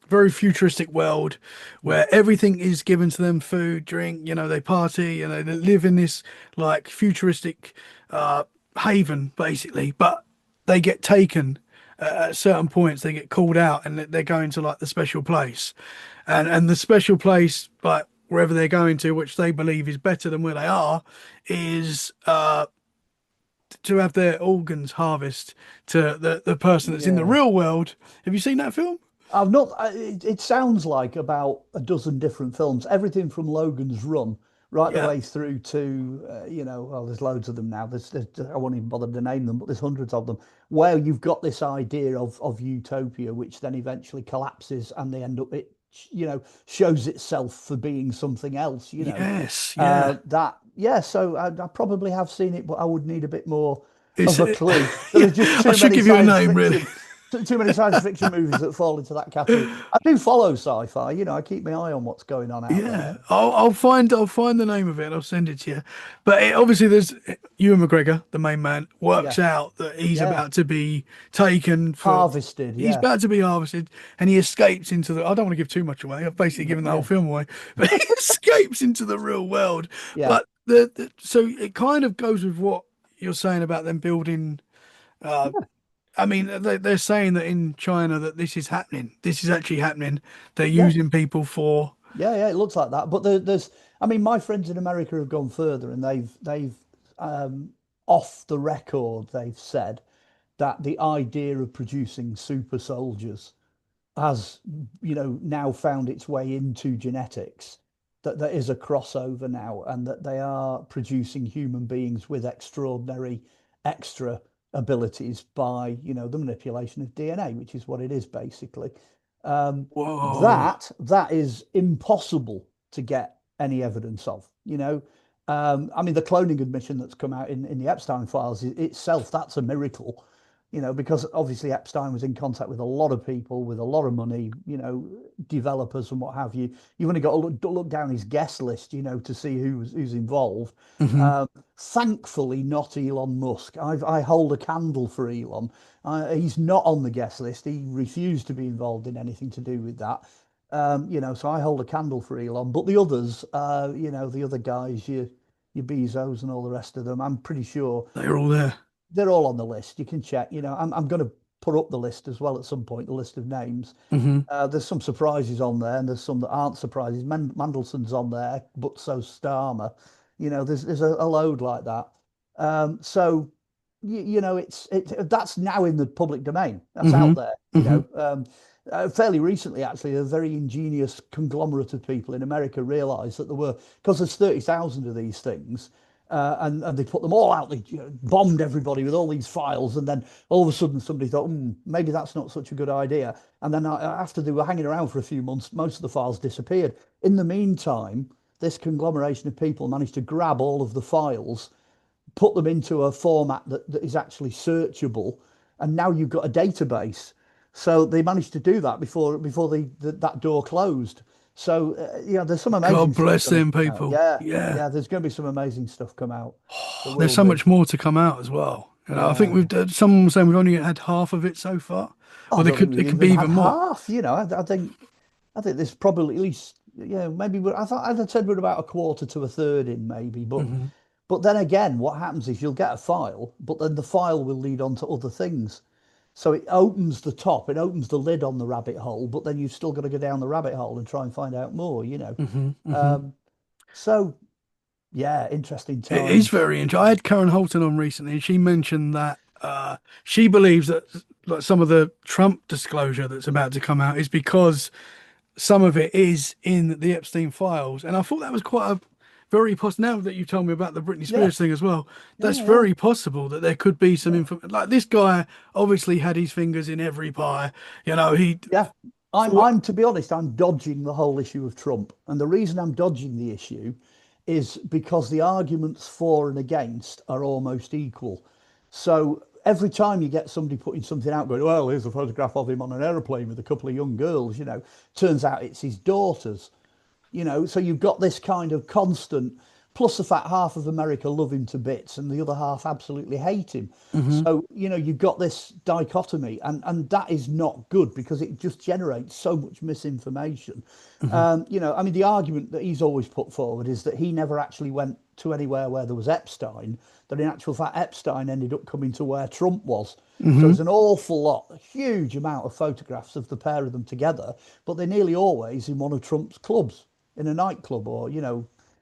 very futuristic world Yeah, where everything is given to them, food, drink, they party, they live in this like futuristic uh haven basically, but they get taken at certain points. They get called out and they're going to like the special place, and the special place, like wherever they're going to, which they believe is better than where they are, is to have their organs harvest to the person that's in the yeah. real world. Have you seen that film? I've not. It sounds like about a dozen different films, everything from Logan's Run right the Yeah. way through to, well, there's loads of them now. I won't even bother to name them, but there's hundreds of them where you've got this idea of utopia, which then eventually collapses, and they end up shows itself for being something else. Yes. Yeah. Yeah. So I probably have seen it, but I would need a bit more It's of a clue. There yeah. are just I too should many give you a science name, really. fiction too many science fiction movies that fall into that category. I do follow sci-fi, I keep my eye on what's going on out Yeah, there. I'll find the name of it and I'll send it to you. But obviously, there's Ewan McGregor, the main man, Yeah, works out that he's yeah. about to be taken for. Harvested, He's yeah, about to be harvested, and he escapes into the. I don't want to give too much away. I've basically given the whole yeah, film away, but he escapes into the real world. yeah, But so it kind of goes with what you're saying about them building. Uh, yeah, I mean, they're saying that in China that this is happening. This is actually happening. They're yeah, using people for. yeah. It looks like that, but I mean, my friends in America have gone further, and they've um, off the record, they've said that the idea of producing super soldiers has, now found its way into genetics, that there is a crossover now, and that they are producing human beings with extraordinary extra abilities by, the manipulation of DNA, which is what it is basically. Um, Whoa. that is impossible to get any evidence of, I mean, the cloning admission that's come out in the Epstein files itself, that's a miracle, because obviously Epstein was in contact with a lot of people with a lot of money, developers and what have you. You've only got to look down his guest list, to see who's involved. Hmm. Um, Thankfully, not Elon Musk. I hold a candle for Elon. He's not on the guest list. He refused to be involved in anything to do with that. So I hold a candle for Elon. But the others, the other guys, your Bezos and all the rest of them, I'm pretty sure They're all there. they're all on the list. You can check. I'm going to put up the list as well at some point, the list of names. Hmm. There's some surprises on there, and there's some that aren't surprises. Mandelson's on there, but so Starmer. There's a load like that. So that's now in the public domain. That's Hmm. out there. Hmm. Fairly recently, actually, a very ingenious conglomerate of people in America realised that there were, because there's 30,000 of these things, and they put them all out. They bombed everybody with all these files, and then all of a sudden somebody thought, maybe that's not such a good idea. And then after they were hanging around for a few months, most of the files disappeared. In the meantime, this conglomeration of people managed to grab all of the files, put them into a format that is actually searchable, and now you've got a database. So they managed to do that before that door closed. So there's some amazing God stuff bless going them to come out. people. Yeah, Yeah. yeah, there's going to be some amazing stuff come out. There There's will so be. much more to come out as well. I think Yeah. someone was saying we've only had half of it so far, Oh, or I there don't think could we've it could be even had even more. half. I think there's probably at least, maybe I thought I'd said we're about a quarter to a third in maybe, but Hmm. then again, what happens is you'll get a file, but then the file will lead on to other things. So it opens the top, it opens the lid on the rabbit hole, but then you've still got to go down the rabbit hole and try and find out more. Hmm. Hmm. Um, so yeah, interesting It is times. very interesting. I had Karen Holton on recently, and she mentioned that she believes that like some of the Trump disclosure that's about to come out is because some of it is in the Epstein files, and I thought that was quite a very possible. Now that you told me about the Britney Yeah, Spears thing as well, that's yeah, yeah, very possible that there could be some yeah, info. Like this guy obviously had his fingers in every pie. You know, he yeah. For what? To be honest, I'm dodging the whole issue of Trump. And the reason I'm dodging the issue is because the arguments for and against are almost equal. So every time you get somebody putting something out, going, well, here's a photograph of him on an aeroplane with a couple of young girls, turns out it's his daughters. So you've got this kind of constant, plus the fact half of America love him to bits and the other half absolutely hate him. Hmm. So you've got this dichotomy, and that is not good because it just generates so much misinformation. Hmm. I mean, the argument that he's always put forward is that he never actually went to anywhere where there was Epstein, that in actual fact Epstein ended up coming to where Trump was. So Hmm. there's an awful lot, a huge amount of photographs of the pair of them together, but they're nearly always in one of Trump's clubs, in a nightclub, or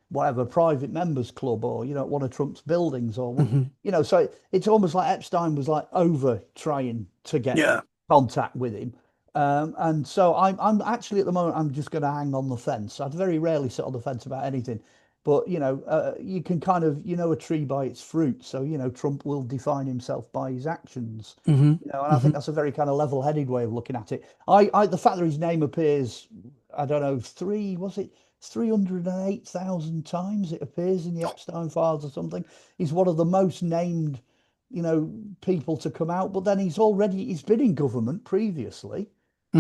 whatever, private members club, or one of Trump's buildings, or Hmm. so it's almost like Epstein was like over trying to get Yeah. contact with him. And so I'm actually at the moment I'm just going to hang on the fence. I'd very rarely sit on the fence about anything, but you can kind of a tree by its fruit. So Trump will define himself by his actions. Hmm. And I think Hmm. that's a very kind of level-headed way of looking at it. The fact that his name appears, I don't know, 308,000 times it appears in the Epstein files or something. He's one of the most named, people to come out. But then he's been in government previously,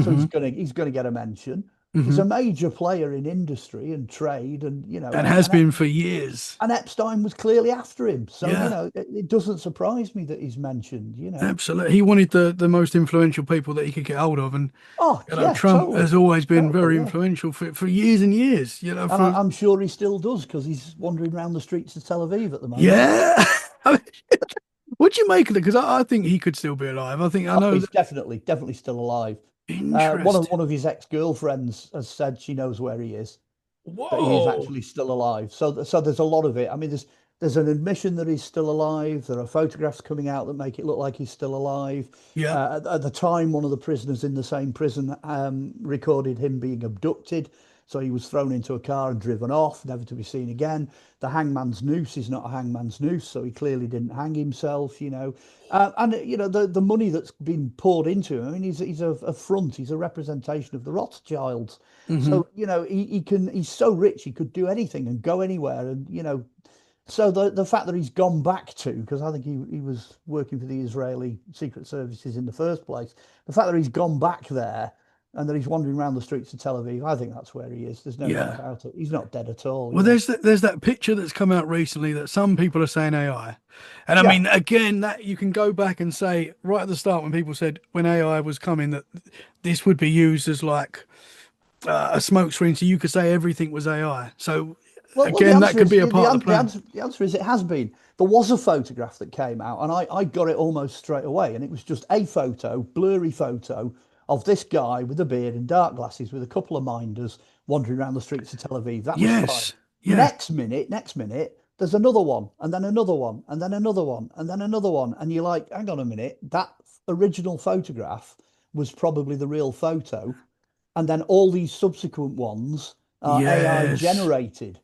so Hmm. he's gonna get a mention. He's Hmm. a major player in industry and trade, and And has been for years. and Epstein was clearly after him. So Yeah. it doesn't surprise me that he's mentioned. Absolutely. He wanted the most influential people that he could get hold of. And, Oh yeah, Trump has totally, always been totally, very yeah. influential for years and years, And for, I'm sure he still does because he's wandering around the streets of Tel Aviv at the moment. yeah. I mean, what do you make of it? Because I think he could still be alive. I Oh, know he's that. definitely still alive. Interesting. One of his ex-girlfriends has said she knows where he is, that he is Whoa. actually still alive. So there's a lot of it. I mean, there's an admission that he's still alive. There are photographs coming out that make it look like he's still alive. Yeah. At the time, one of the prisoners in the same prison recorded him being abducted. So he was thrown into a car and driven off, never to be seen again. The hangman's noose is not a hangman's noose, so he clearly didn't hang himself. And the money that's been poured into him. I mean, he's a front. He's a representation of the Rothschilds. Hmm. So he's so rich he could do anything and go anywhere. And so the fact that he's gone back to, because I think he was working for the Israeli secret services in the first place, the fact that he's gone back there and that he's wandering around the streets of Tel Aviv, I think that's where he is. There's no doubt Yeah. about it. He's not dead at all. Well, there's that picture that's come out recently that some people are saying AI, and I Yeah. mean, again, that you can go back and say right at the start when people said when AI was coming that this would be used as like a smokescreen, so you could say everything was AI. So Well, the again, that answer could is be a part of the plan. the answer is it has been. There was a photograph that came out, and I got it almost straight away, and it was just a photo, blurry photo of this guy with a beard and dark glasses with a couple of minders wandering around the streets of Tel Aviv. That was fine. Yes. Yeah. Next minute, there's another one, and then another one, and then another one, and then another one, and you're like, hang on a minute, that original photograph was probably the real photo, and then all these subsequent ones are AI Yes. generated.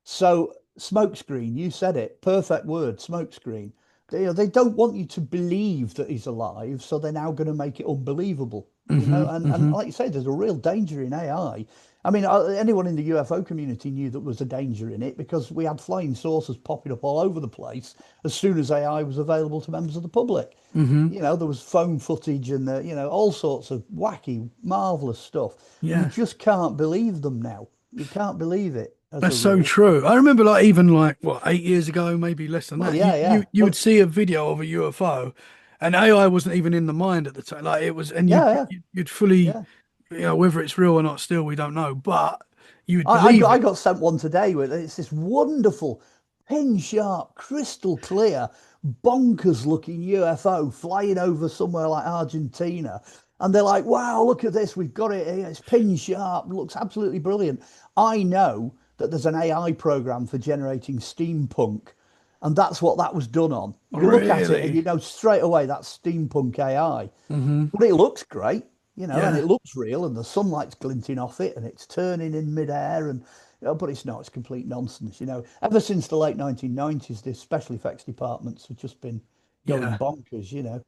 So smokescreen, you said it, perfect word, smokescreen. They don't want you to believe that he's alive, so they're now going to make it unbelievable. Hmm. And Hmm. like you say, there's a real danger in AI. I mean, anyone in the UFO community knew that was a danger in it because we had flying saucers popping up all over the place as soon as AI was available to members of the public. Hmm. There was phone footage and all sorts of wacky, marvelous stuff. You Yeah. just can't believe them now. You can't believe it as a That's so rule. true. I remember like even like what 8 years ago, maybe less than Well, that. You yeah, you yeah. you would Well, see a video of a UFO, and AI wasn't even in the mind at the time. Like it was, and yeah, yeah, you'd fully, yeah. whether it's real or not, still we don't know, but you would I believe got I it. got sent one today with it's this wonderful, pin sharp, crystal clear, bonkers looking UFO flying over somewhere like Argentina. And they're like, wow, look at this. We've got it here. It's pin sharp. Looks absolutely brilliant. I know that there's an AI program for generating steampunk. And that's what that was done on. You look at it and Really? you know straight away that's steampunk AI. Hmm. But it looks great, and Yeah. it looks real, and the sunlight's glinting off it, and it's turning in midair, and but it's not. It's complete nonsense. Ever since the late 1990s, the special effects departments have just been going Yeah. bonkers.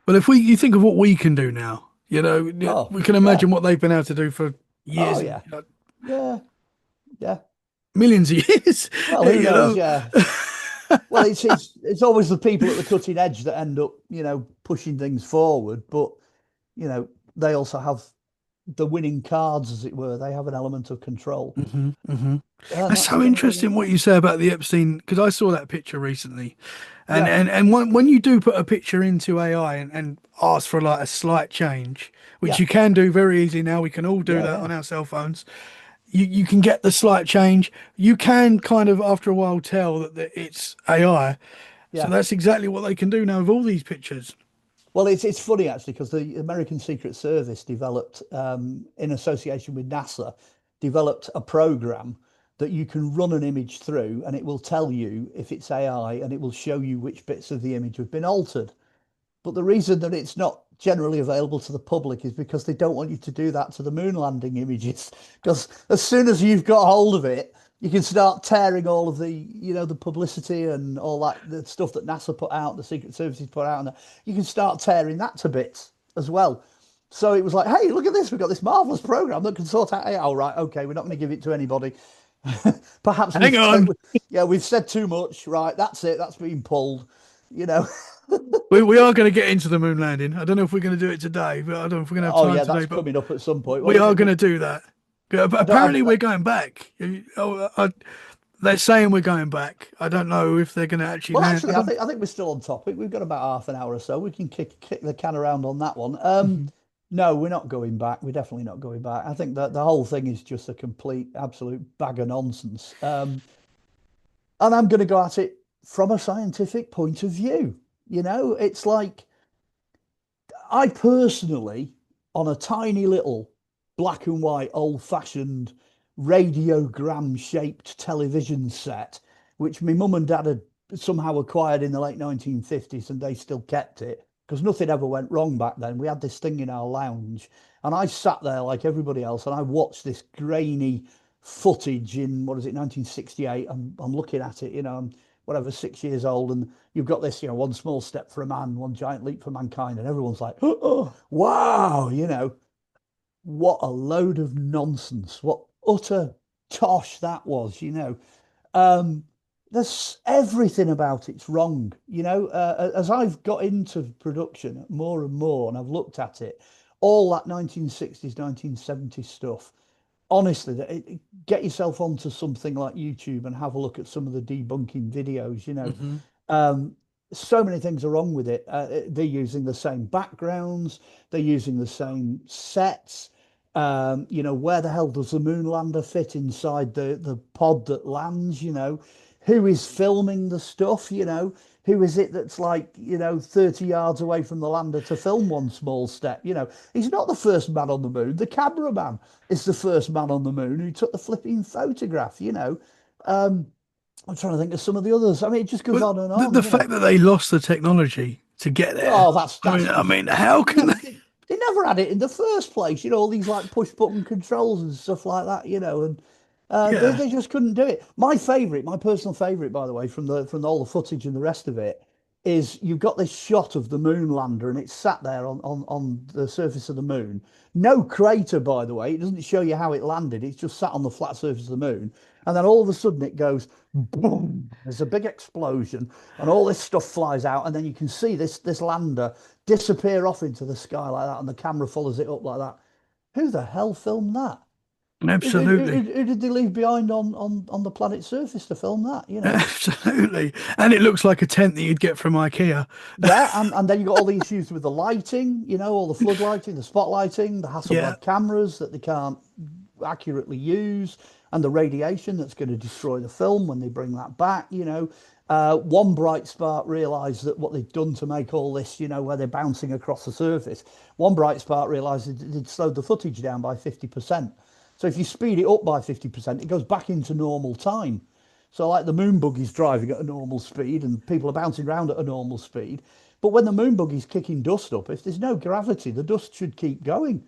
Well, if you think of what we can do now, You know, Oh, we can yeah. imagine what they've been able to do for Oh, years and yeah. Yeah. Yeah. millions of years. Well, who You knows? know. Yeah. Well, it's always the people at the cutting edge that end up, pushing things forward. But, you know, they also have the winning cards, as it were. They have an element of control. Hmm, hmm. And That's that's the so kind of thing I interesting what like. you say about the Epstein, because I saw that picture recently, and Yeah. when you do put a picture into AI and ask for like a slight change, which Yeah. you can do very easily now, we can all do Yeah. that Yeah. on our cell phones. You can get the slight change. You can kind of after a while tell that it's AI. So Yeah. that's exactly what they can do now with all these pictures. Well, it's funny actually because the American Secret Service developed, in association with NASA, developed a program that you can run an image through, and it will tell you if it's AI, and it will show you which bits of the image have been altered. But the reason that it's not generally available to the public is because they don't want you to do that to the moon landing images. Because as soon as you've got hold of it, you can start tearing all of the publicity and all that, the stuff that NASA put out, the Secret Services put out, and you can start tearing that to bits as well. So it was like, hey, look at this. We've got this marvelous program that can sort out. All right, okay, we're not going to give it to anybody. Perhaps Hang on. yeah, we've said too much. Right, that's it. That's been pulled. You know. We are going to get into the moon landing. I don't know if we're going to do it today, but I don't know if we're going to have Oh time yeah, today, that's but coming up at some point. Well, we are going to do that. Yeah, but I don't. apparently we're going back. They're saying we're going back. I don't know if they're going to actually Well, land. actually, I don't. I think we're still on topic. We've got about half an hour or so. We can kick the can around on that one. Mhm. No, we're not going back. We're definitely not going back. I think that the whole thing is just a complete, absolute bag of nonsense. And I'm going to go at it from a scientific point of view. It's like I personally, on a tiny little black and white, old fashioned radiogram shaped television set, which my mum and dad had somehow acquired in the late 1950s and they still kept it because nothing ever went wrong back then. We had this thing in our lounge and I sat there like everybody else and I watched this grainy footage in, what is it, 1968. I'm looking at it, I'm whatever, 6 years old, and you've got this, one small step for a man, one giant leap for mankind, and everyone's like, oh, wow, what a load of nonsense, what utter tosh that was. Um, there's everything about it's wrong, as I've got into production more and more, and I've looked at it, all that 1960s, 1970s stuff. Honestly, get yourself onto something like YouTube and have a look at some of the debunking videos. Hmm. Um, so many things are wrong with it. They're using the same backgrounds, they're using the same sets. Where the hell does the moon lander fit inside the pod that lands? Who is filming the stuff? Who is it that's like, 30 yards away from the lander to film one small step? He's not the first man on the moon. The cameraman is the first man on the moon who took the flipping photograph. Um, I'm trying to think of some of the others. I mean, it just goes But on and the on. fact that they lost the technology to get there. Oh, that's I mean, that's I just mean, how can never they? they never had it in the first place. All these like push button controls and stuff like that. And Yeah. they just couldn't do it. My personal favorite, by the way, from all the footage and the rest of it, is you've got this shot of the moon lander and it's sat there on the surface of the moon. No crater, by the way. It doesn't show you how it landed. It's just sat on the flat surface of the moon. And then all of a sudden it goes boom. There's a big explosion, and all this stuff flies out, and then you can see this lander disappear off into the sky like that, and the camera follows it up like that. Who the hell filmed that? Absolutely. Who did they leave behind on the planet's surface to film that? Absolutely. And it looks like a tent that you'd get from IKEA. Yeah, and then you got all the issues with the lighting, all the flood lighting, the spotlighting, the Yeah. Hasselblad cameras that they can't accurately use, and the radiation that's going to destroy the film when they bring that back. One bright spark realised that what they'd done to make all this, where they're bouncing across the surface, one bright spark realised that they'd slowed the footage down by 50%. So if you speed it up by 50%, it goes back into normal time. So like the moon buggy's driving at a normal speed and people are bouncing around at a normal speed. But when the moon buggy's kicking dust up, if there's no gravity, the dust should keep going.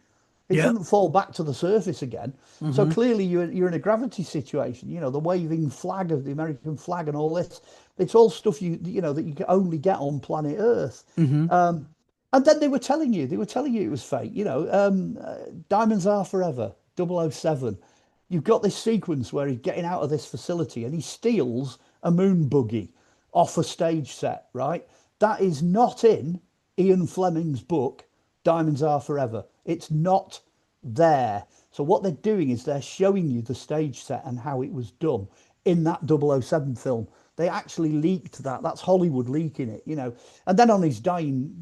It Yeah. shouldn't fall back to the surface again. So Hmm. clearly you're in a gravity situation. The waving flag of the American flag and all this. It's all stuff that you can only get on planet Earth. Hmm. And then they were telling you it was fake. Diamonds Are Forever, 007. You've got this sequence where he's getting out of this facility and he steals a moon buggy off a stage set, right? That is not in Ian Fleming's book, Diamonds Are Forever. It's not there. So what they're doing is they're showing you the stage set and how it was done in that 007 film. They actually leaked that. That's Hollywood leaking it. And then on his dying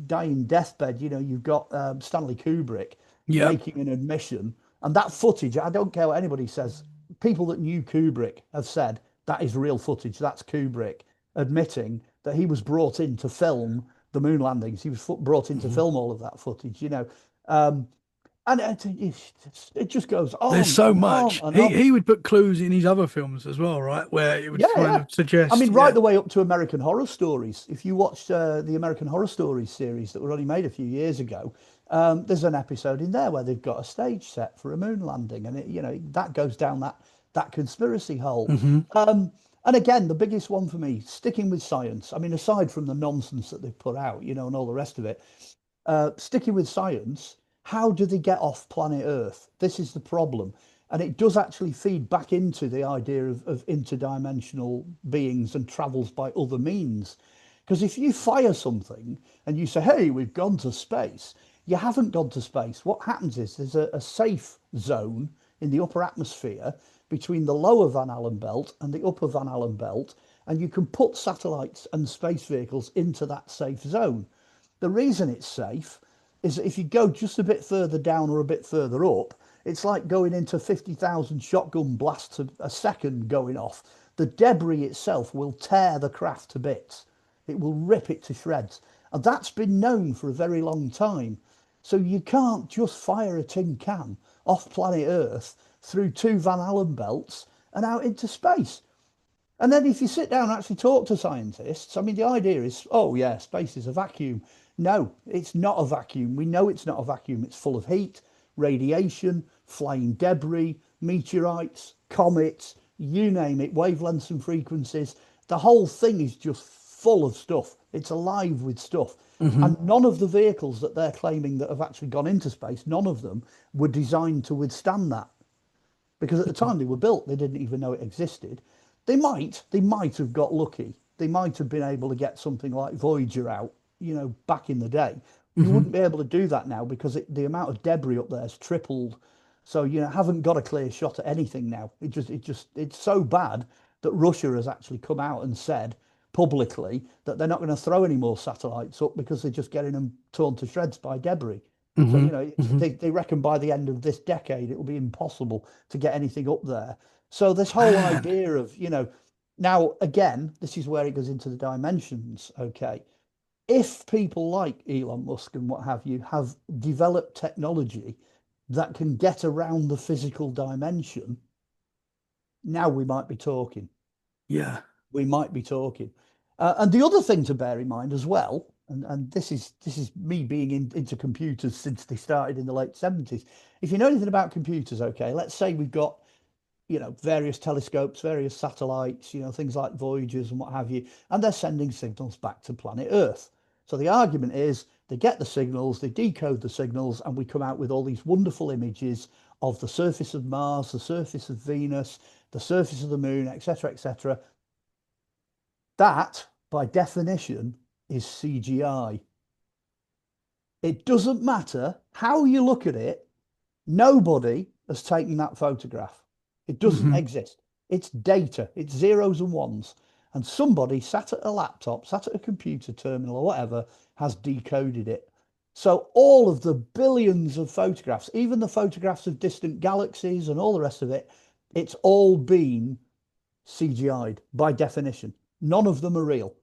deathbed, you've got Stanley Kubrick Yep. making an admission, and that footage. I don't care what anybody says. People that knew Kubrick have said that is real footage. That's Kubrick admitting that he was brought in to film the moon landings. He was brought in to Mhm. film all of that footage. Um, and it just goes There's on so and on much. and He on. he would put clues in his other films as well, right? Where it would Yeah, kind yeah. of I suggest, mean, yeah. right the way up to American Horror Stories. If you watched the American Horror Stories series that were only made a few years ago, there's an episode in there where they've got a stage set for a moon landing, and that goes down that conspiracy hole. Hmm. Um, and again, the biggest one for me, sticking with science. I mean, aside from the nonsense that they've put out, and all the rest of it, sticking with science, how do they get off planet Earth? This is the problem. And it does actually feed back into the idea of interdimensional beings and travels by other means. Because if you fire something and you say, hey, we've gone to space, you haven't gone to space. What happens is there's a safe zone in the upper atmosphere between the lower Van Allen belt and the upper Van Allen belt, and you can put satellites and space vehicles into that safe zone. The reason it's safe is that if you go just a bit further down or a bit further up, it's like going into 50,000 shotgun blasts a second going off. The debris itself will tear the craft to bits. It will rip it to shreds. And that's been known for a very long time. So you can't just fire a tin can off planet Earth through two Van Allen belts and out into space. And then if you sit down and actually talk to scientists, I mean, the idea is, oh, yeah, space is a vacuum. No, it's not a vacuum. We know it's not a vacuum. It's full of heat, radiation, flying debris, meteorites, comets, you name it, wavelengths and frequencies. The whole thing is just full of stuff. It's alive with stuff. Hmm. And none of the vehicles that they're claiming that have actually gone into space, none of them were designed to withstand that, because at the time they were built, they didn't even know it existed. They might have got lucky. They might have been able to get something like Voyager out, back in the day. You Hmm. wouldn't be able to do that now because the amount of debris up there has tripled. So, haven't got a clear shot at anything now. It's so bad that Russia has actually come out and said publicly that they're not going to throw any more satellites up because they're just getting them torn to shreds by debris. So, Hmm. Hmm. they reckon by the end of this decade, it will be impossible to get anything up there. So, this whole Man. idea of, now again, this is where it goes into the dimensions. Okay. If people like Elon Musk and what have you have developed technology that can get around the physical dimension, now we might be talking. Yeah. We might be talking. And the other thing to bear in mind as well, and this is me being into computers since they started in the late 70s. If you know anything about computers, okay, let's say we've got various telescopes, various satellites, things like Voyagers and what have you, and they're sending signals back to planet Earth. So the argument is they get the signals, they decode the signals, and we come out with all these wonderful images of the surface of Mars, the surface of Venus, the surface of the moon, etc., etc. That, by definition, is CGI. It doesn't matter how you look at it, nobody has taken that photograph. It doesn't Hmm. exist. It's data, it's zeros and ones. And somebody sat at a laptop, sat at a computer terminal or whatever, has decoded it. So all of the billions of photographs, even the photographs of distant galaxies and all the rest of it, it's all been CGI'd by definition. None of them are real.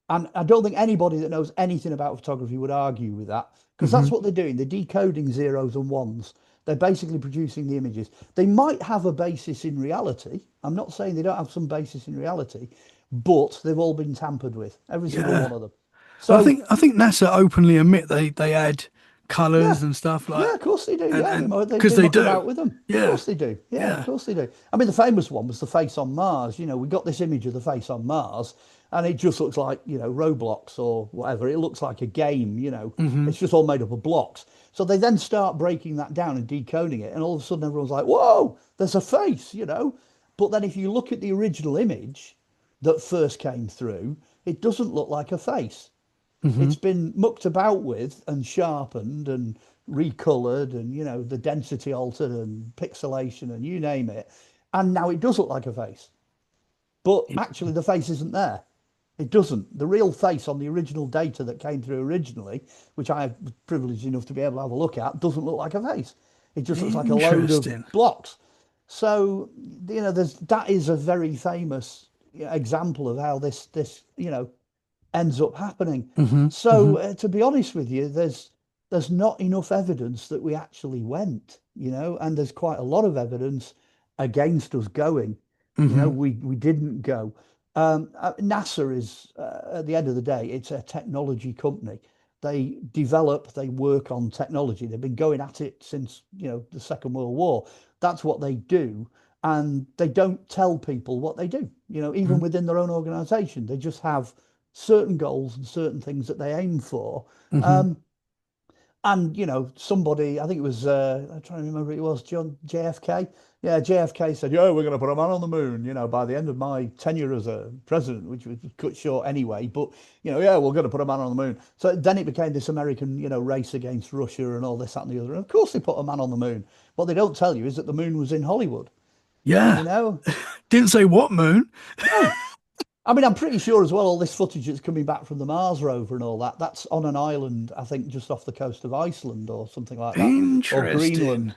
And I don't think anybody that knows anything about photography would argue with that, because that's Hmm. what they're doing. They're decoding zeros and ones. They're basically producing the images. They might have a basis in reality. I'm not saying they don't have some basis in reality, but they've all been tampered with, every single Yeah. one of them. I So, think I think NASA openly admit they add colors Yeah. and stuff like, Yeah, of course they do. Yeah, I mean, and they because they muck do. about with them. Of Yeah. course they do. Yeah, of Yeah. course they do. I mean, the famous one was the face on Mars. We got this image of the face on Mars, and it just looks like, Roblox or whatever. It looks like a game. Hmm. It's just all made up of blocks. So they then start breaking that down and decoding it, and all of a sudden everyone's like, "Whoa, there's a face." But then if you look at the original image that first came through, it doesn't look like a face. Hmm. It's been mucked about with and sharpened and recolored and the density altered and pixelation and you name it, and now it does look like a face, but actually the face isn't there. It doesn't. The real face on the original data that came through originally, which I was privileged enough to be able to have a look at, doesn't look like a face. It just looks like a load of Interesting. blocks. So that is a very famous example of how this ends up happening. Hmm. So Hmm. to be honest with you, there's not enough evidence that we actually went, and there's quite a lot of evidence against us going. Hmm. We didn't go. NASA is, at the end of the day, it's a technology company. They work on technology. They've been going at it since, the Second World War. That's what they do. And they don't tell people what they do, even within their own organization. They just have certain goals and certain things that they aim for. Hmm. Um, and somebody, I think it was, I'm trying to remember, who it was John JFK. Yeah, JFK said, "Yeah, we're going to put a man on the moon, by the end of my tenure as a president," which was cut short anyway. But yeah, we're going to put a man on the moon. So then it became this American, race against Russia and all this, that, and the other. And of course, they put a man on the moon. What they don't tell you is that the moon was in Hollywood. Yeah. You know, Didn't say what moon. no, I mean, I'm pretty sure as well, all this footage that's coming back from the Mars rover and all that, that's on an island, I think, just off the coast of Iceland or something like that, or Interesting. Greenland.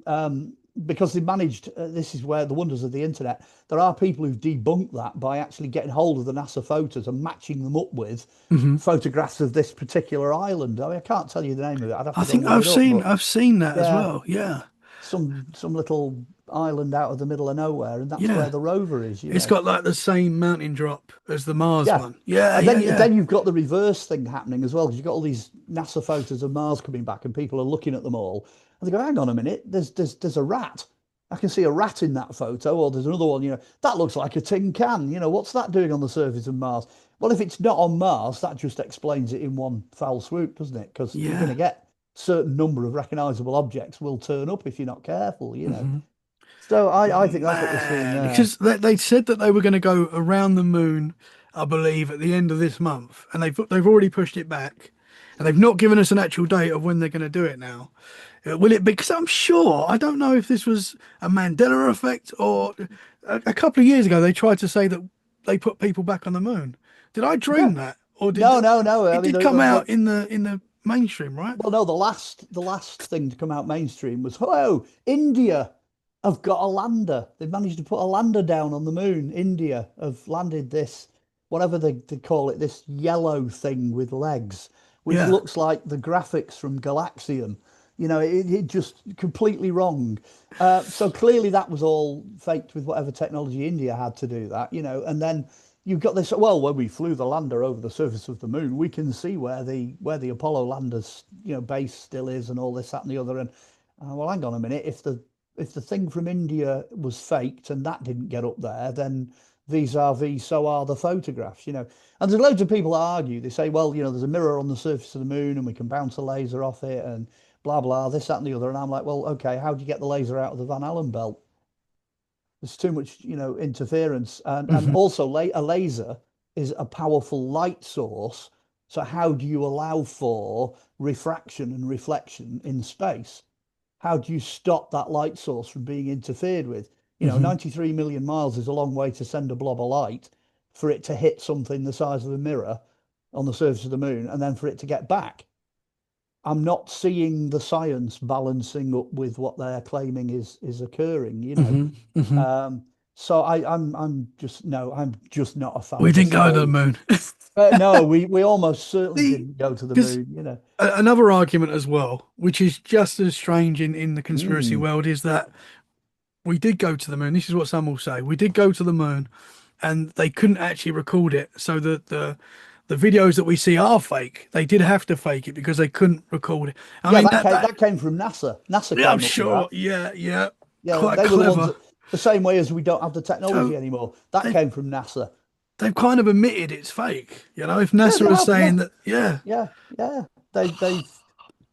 Um, because they managed, this is where the wonders of the internet, there are people who've debunked that by actually getting hold of the NASA photos and matching them up with Hmm. photographs of this particular island. I mean, I can't tell you the name of it, I'd have I to go and think look I've it up, seen but I've seen that as yeah, well. Yeah. some little island out of the middle of nowhere, and that's where Yeah. the rover is, you It's know. got like the same mountain drop as the Mars Yeah. one. Yeah, And yeah, yeah. then you've got the reverse thing happening as well, because you've got all these NASA photos of Mars coming back, and people are looking at them all, and they go, "Hang on a minute, there's a rat. I can see a rat in that photo." Or there's another one, that looks like a tin can. What's that doing on the surface of Mars? Well, if it's not on Mars, that just explains it in one foul swoop, doesn't it? Because you're going Yeah. to get certain number of recognizable objects will turn up if you're not careful. Hmm. So I think that's what we're seeing Man, there. because they said that they were going to go around the moon, I believe, at the end of this month, and they've already pushed it back, and they've not given us an actual date of when they're going to do it now. Will it be? Because I'm sure I don't know if this was a Mandela effect or a couple of years ago they tried to say that they put people back on the moon. Did I Yeah. dream that, or did No, no, no. I it mean, did come out in the mainstream, right? well, no, the last thing to come out mainstream was, "Oh, India have got a lander. They've managed to put a lander down on the moon. India have landed this, whatever they call it, this yellow thing with legs, which Yeah. looks like the graphics from Galaxian. It just completely wrong. So clearly that was all faked with whatever technology India had to do that. And then you've got this. Well, when we flew the lander over the surface of the moon, we can see where the Apollo lander's base still is, and all this, that, and the other. And well, hang on a minute. If the thing from India was faked and that didn't get up there, then vis-a-vis, so are the photographs. And there's loads of people that argue. They say, well, there's a mirror on the surface of the moon, and we can bounce a laser off it, and blah blah, this, that, and the other. And I'm like, well, okay, how do you get the laser out of the Van Allen belt? There's too much, interference, and Hmm. also a laser is a powerful light source. So how do you allow for refraction and reflection in space? How do you stop that light source from being interfered with? Hmm. 93 million miles is a long way to send a blob of light for it to hit something the size of a mirror on the surface of the moon, and then for it to get back. I'm not seeing the science balancing up with what they're claiming is occurring, you know. Hmm. Hmm. Um, so I'm just no, I'm just not a fan We of didn't this go to the whole. moon. No, we almost certainly The didn't go to the because moon. another argument as well, which is just as strange in the conspiracy Mm, world, is that we did go to the moon. This is what some will say. We did go to the moon, and they couldn't actually record it. So that the the videos that we see are fake. They did have to fake it because they couldn't record it. I Yeah, mean, that came from NASA. NASA yeah, I'm came up with that. sure. Yeah, yeah, Yeah, quite they were the ones clever. that, the same way as we don't have the technology So anymore. That they've came from NASA. they've kind of admitted it's fake. If Yeah, they NASA is have. Yeah, saying that, yeah, yeah, yeah. They've.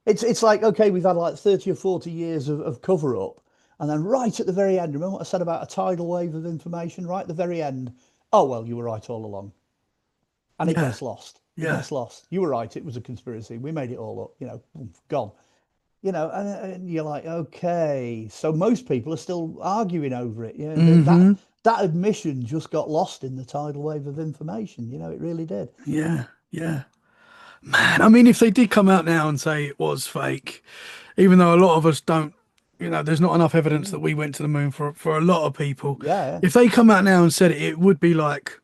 It's like, okay, we've had like 30 or 40 years of cover up, and then right at the very end, remember what I said about a tidal wave of information? Right at the very end, oh well, you were right all along, and it yeah, gets lost. It yeah, gets lost. You were right. It was a conspiracy. We made it all up. Boom, gone. And you're like, okay, so most people are still arguing over it. mm-hmm, That admission just got lost in the tidal wave of information. It really did. yeah, yeah. Man, I mean, if they did come out now and say it was fake, even though a lot of us don't, there's not enough evidence that Mm. we went to the moon for a lot of people. Yeah. If they come out now and said it, it would be like,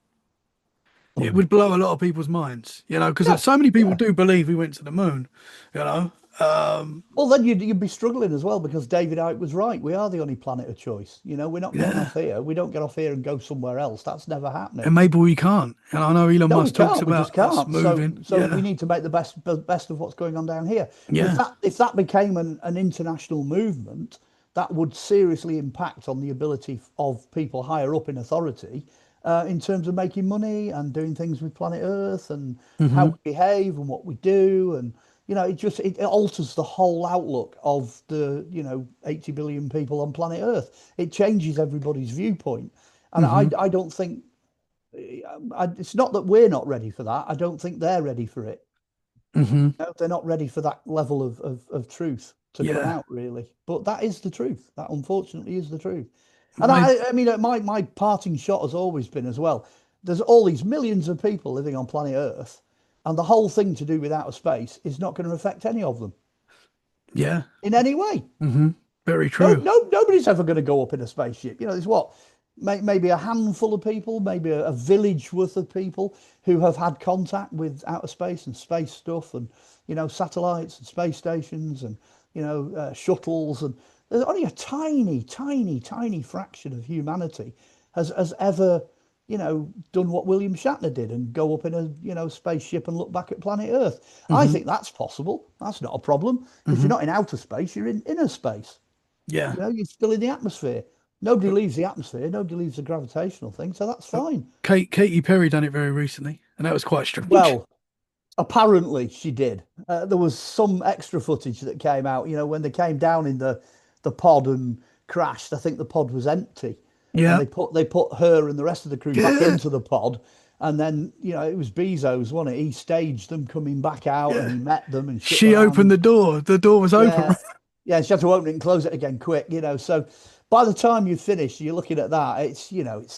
it Oh, would blow a lot of people's minds, because yeah, so many people yeah. do believe we went to the moon, you know. Um, Well, then you'd be struggling as well because David Icke was right. We are the only planet of choice. We're not getting yeah, off here. We don't get off here and go somewhere else. That's never and happening. maybe we can't. And I know Elon No, we Musk talks can't. We just about us can't. So, moving. so we Yeah, need to make the best of what's going on down here. But if yeah, that became an international movement, that would seriously impact on the ability of people higher up in authority, in terms of making money and doing things with planet Earth and how hmm we behave and what we do. And it alters the whole outlook of the 80 billion people on planet Earth. It changes everybody's viewpoint. And I, hmm I don't think it's not that we're not ready for that. I don't think they're ready for it. hmm No, they're not ready for that level of truth to come yeah, out, really. But that is the truth. That unfortunately is the truth. And maybe, I mean, my parting shot has always been as well. There's all these millions of people living on planet Earth, and the whole thing to do with outer space is not going to affect any of them yeah, in any way. hmm very No, true. no, nobody's ever going to go up in a spaceship. There's what, maybe a handful of people, maybe a village worth of people who have had contact with outer space and space stuff, and satellites and space stations and shuttles, and there's only a tiny, tiny, tiny fraction of humanity has ever done what William Shatner did and go up in a spaceship and look back at planet Earth. I hmm think that's possible. That's not a problem because you're hmm not in outer space, you're in inner space. yeah. You're still in the atmosphere. Nobody leaves the atmosphere. Nobody leaves the gravitational thing. So that's But fine. Katy Perry done it very recently, and that was quite strange. Well, apparently she did. There was some extra footage that came out, when they came down in the pod and crashed. I think the pod was empty. And Yeah, they put her and the rest of the crew back yeah, into the pod. And then, it was Bezos, wasn't it? He staged them coming back out and yeah. he met them and shook She their opened the hands. door. The door was open. Yeah. Yeah, she had to open it and close it again quick, So by the time you finish, you're looking at that, it's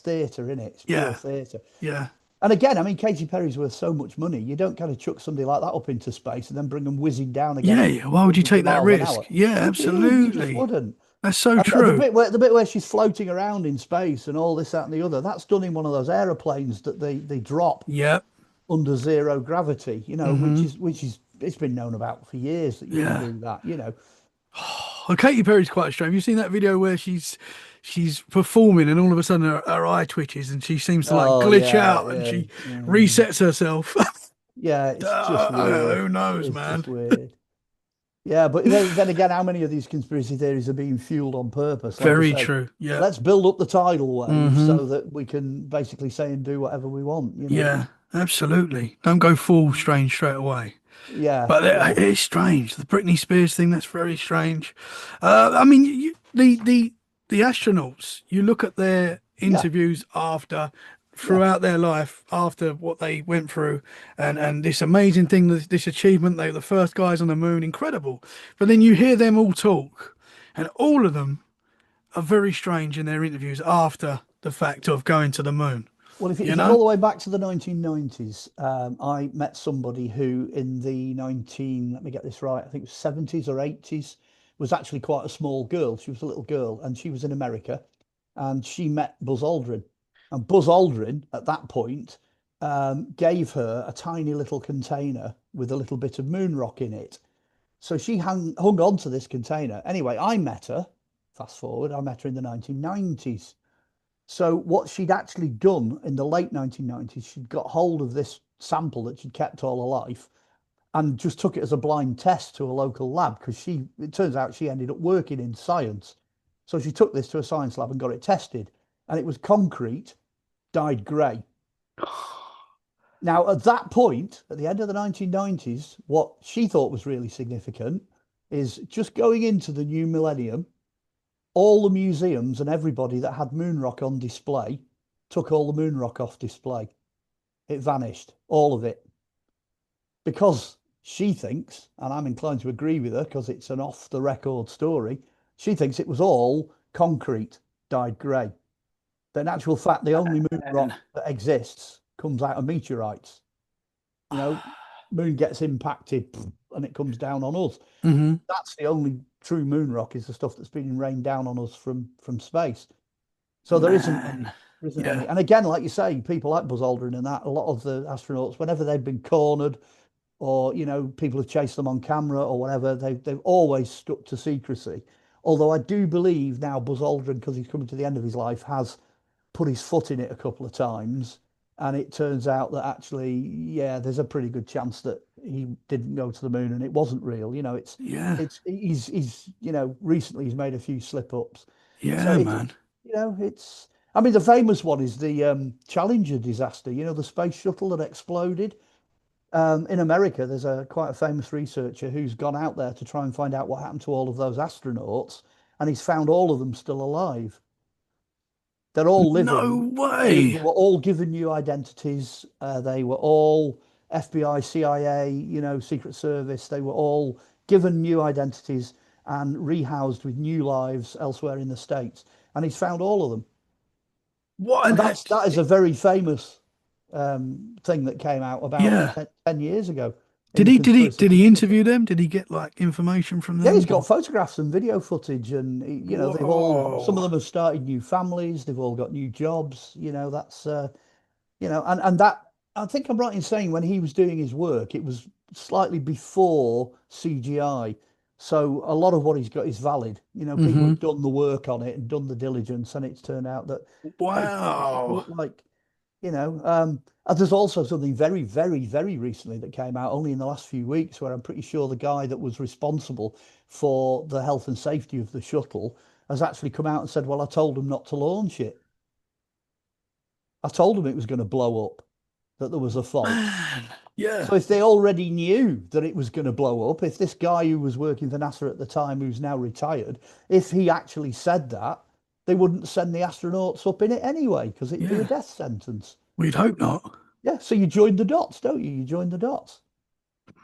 theatre, isn't it? It's pure Yeah, theatre. yeah, And again, I mean, Katy Perry's worth so much money. You don't kind of chuck somebody like that up into space and then bring them whizzing down again yeah, at yeah. Why would you hundreds of take that miles an risk? hour. Yeah, You just absolutely. wouldn't. That's so And the true. bit where she's floating around in space and all this, that, and the other, that's done in one of those aeroplanes that they drop Yeah. under zero gravity, which hmm is it's been known about for years that you can Yeah. do that. Well, Katy Perry's quite strange. You've seen that video where she's performing and all of a sudden her eye twitches and she seems to like Oh glitch yeah, out and yeah, she yeah. resets herself. Yeah, it's just weird. Who knows, It's man? just weird. Yeah, but then again, how many of these conspiracy theories are being fueled on purpose? Like you Very say, true. Yeah. let's build up the tidal wave hmm so that we can basically say and do whatever we want. Yeah, absolutely. Don't go full strange straight away. Yeah, But yeah, it's strange. The Britney Spears thing, that's very strange. I mean, the astronauts, you look at their yeah, interviews after, yeah. throughout their life, after what they went through, and this amazing thing, this achievement, they were the first guys on the moon, incredible. But then you hear them all talk, and all of them are very strange in their interviews after the fact of going to the moon, Well, if you you go all know? the way back to the 1990s, I met somebody who in the let me get this right, I think it was 70s or 80s, was actually quite a small girl. She was a little girl and she was in America and she met Buzz Aldrin. And Buzz Aldrin, at that point, gave her a tiny little container with a little bit of moon rock in it. So she hung on to this container. Anyway, I met her. Fast forward, I met her in the 1990s. So what she'd actually done in the late 1990s, she'd got hold of this sample that she'd kept all her life and just took it as a blind test to a local lab because it turns out she ended up working in science. So she took this to a science lab and got it tested, and it was concrete dyed grey. Now, at that point, at the end of the 1990s, what she thought was really significant is just going into the new millennium, all the museums and everybody that had moon rock on display took all the moon rock off display. It vanished, all of it. Because she thinks, and I'm inclined to agree with her because it's an off the record story, she thinks it was all concrete dyed grey. But in actual fact, the only moon rock And that exists comes out of meteorites. You know, moon gets impacted and it comes down on us. hmm That's the only true moon rock is the stuff that's been rained down on us from space. So there isn't any, man, there isn't yeah, any. And again, like you say, people like Buzz Aldrin and that, a lot of the astronauts, whenever they've been cornered or people have chased them on camera or whatever, they've always stuck to secrecy. Although I do believe now Buzz Aldrin, because he's coming to the end of his life, has put his foot in it a couple of times. And it turns out that actually, yeah, there's a pretty good chance that he didn't go to the moon and it wasn't real. yeah, He's recently he's made a few slip ups. So yeah, man. it's I mean the famous one is the Challenger disaster, the space shuttle that exploded. In America, there's a quite a famous researcher who's gone out there to try and find out what happened to all of those astronauts, and he's found all of them still alive. They're all No living. They way. were all given new identities. They were all FBI, CIA, Secret Service. They were all given new identities and rehoused with new lives elsewhere in the States. And he's found all of them. What And an that is a very famous thing that came out about yeah. 10 years ago in Did the he did he conspiracy did he community. interview them? Did he get like information from Yeah, he's them? got photographs and video footage, and some of Whoa. them have started new families. They've all got new jobs. And that I think I'm right in saying when he was doing his work, it was slightly before CGI. So a lot of what he's got is valid. People hmm have done the work on it and done the diligence, and it's turned out that it Wow. looked like, and there's also something very, very, very recently that came out only in the last few weeks, where I'm pretty sure the guy that was responsible for the health and safety of the shuttle has actually come out and said, "Well, I told them not to launch it. I told them it was going to blow up, that there was a fault." Man. Yeah. So if they already knew that it was going to blow up, if this guy who was working for NASA at the time, who's now retired, if he actually said that, they wouldn't send the astronauts up in it anyway, because it'd be a Yeah. death sentence. We'd hope not. Yeah, so you join the dots, don't you? You join the dots.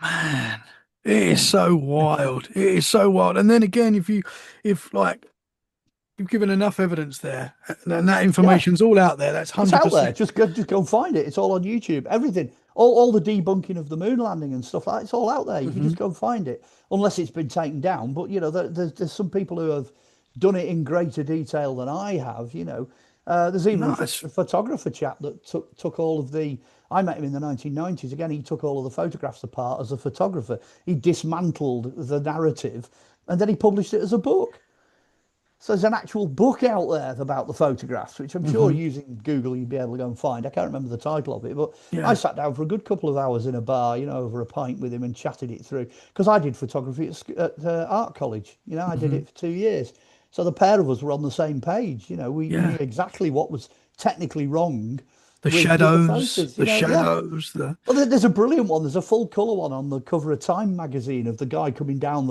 Man. It is so wild. It is so wild. And then again, if like you've given enough evidence there, and that Yeah, information's all out there, that's it's out there. 100%. Just go and find it. It's all on YouTube. Everything, all the debunking of the moon landing and stuff like that, it's all out there. You can hmm just go and find it, unless it's been taken down. But there's some people who have done it in greater detail than I have. There's even Nice. a photographer chap that took all of the. I met him in the 1990s. Again, he took all of the photographs apart as a photographer. He dismantled the narrative, and then he published it as a book. So there's an actual book out there about the photographs, which I'm sure hmm using Google you'd be able to go and find. I can't remember the title of it, but I Yeah. sat down for a good couple of hours in a bar, over a pint with him and chatted it through. Because I did photography at art college. I did hmm it for 2 years. So the pair of us were on the same page. We knew Yeah. exactly what was technically wrong The with the shadows, photos. the Yeah. shadows, the Well, there's a brilliant one. There's a full colour one on the cover of Time magazine of the guy coming down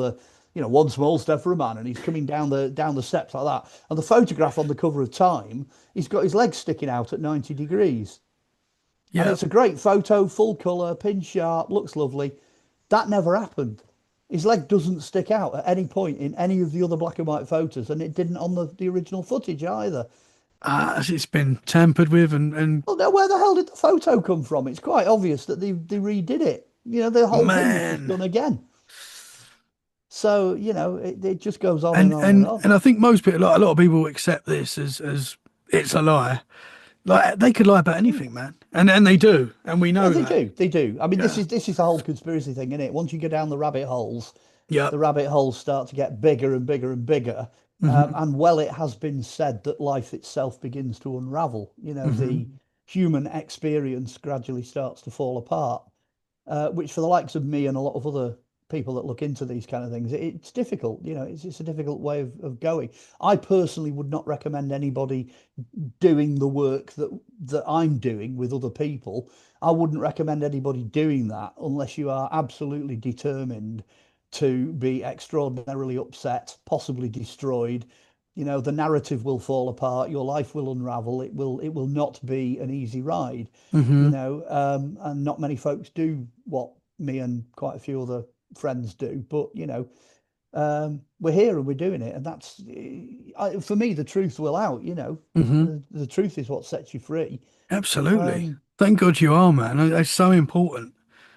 one small step for a man, and he's coming down the steps like that. And the photograph on the cover of Time, he's got his legs sticking out at 90 degrees, and yeah. it's a great photo, full colour, pin sharp, looks lovely. That never happened. His leg doesn't stick out at any point in any of the other black and white photos, and it didn't on the original footage either. It's been tampered with and Well, now where the hell did the photo come from? It's quite obvious that they redid it. The whole thing was just man. done again. So, it just goes on and And on and and on. and I think most people, like a lot of people, accept this as it's a lie. Like they could lie about anything, man, and they do, and we Yeah, know they that. do. They do. I mean, this Yeah. is this is the whole conspiracy thing, isn't it? Once you go down the Yep. rabbit holes start to get bigger and bigger and bigger. hmm And well, it has been said that life itself begins to unravel. hmm human experience gradually starts to fall apart, which for the likes of me and a lot of other people that look into these kind of things, it's difficult. It's a difficult way of going. I personally would not recommend anybody doing the work that I'm doing with other people. I wouldn't recommend anybody doing that unless you are absolutely determined to be extraordinarily upset, possibly destroyed. The narrative will fall apart, your life will unravel, it will not be an easy ride, Hmm. and not many folks do what me and quite a few other friends do, but we're here and we're doing it, and that's for me, the truth will out. Hmm. The truth is what sets you free. Absolutely. um Thank God you are, man. It's so important.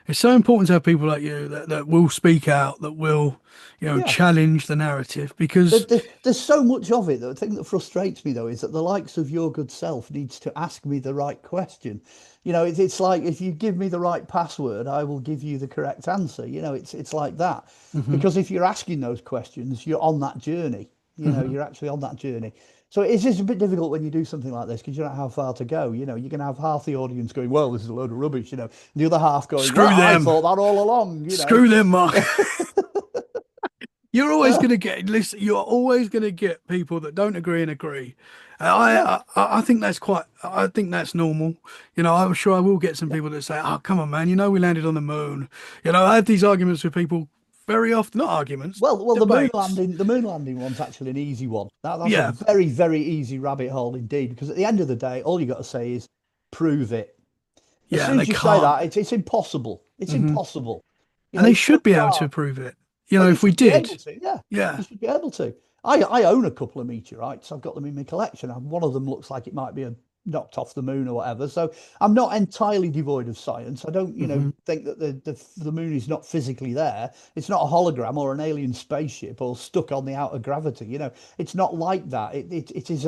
It's so important to have people like you that will speak out, that will, yeah. challenge the narrative There, because, there, there's so much of it. The thing that frustrates me, though, is that the likes of your good self needs to ask me the right question. It's like if you give me the right password, I will give you the correct answer. It's like that. hmm Because if you're asking those questions, you're on that journey. hmm You're actually on that journey. So it's just a bit difficult when you do something like this because you don't know how far to go. You're going to have half the audience going, "Well, this is a load of rubbish," and the other half going, "Well, screw I them, thought that all along." screw them, Mark. You're always Uh, going to get, listen, you're always going to get people that don't agree and agree. yeah, I think I think that's normal. I'm sure I will get some yeah. people that say, oh, come on, man, we landed on the moon. I have these arguments with people very often, not arguments, Well, debates. the moon landing one's actually an easy one. That's a Yeah, very, very easy rabbit hole indeed. Because at the end of the day, all you got to say is prove it. As yeah, soon and they as you say can't. that, it's impossible. It's Hmm. impossible. And they You should still be able can't. to prove it. Oh, you If we should be able did, to. Yeah, yeah, you should be able to. I own a couple of meteorites. I've got them in my collection. And one of them looks like it might be a knocked off the moon or whatever. So I'm not entirely devoid of science. I don't, hmm think that the moon is not physically there. It's not a hologram or an alien spaceship or stuck on the outer gravity. It's not like that. It is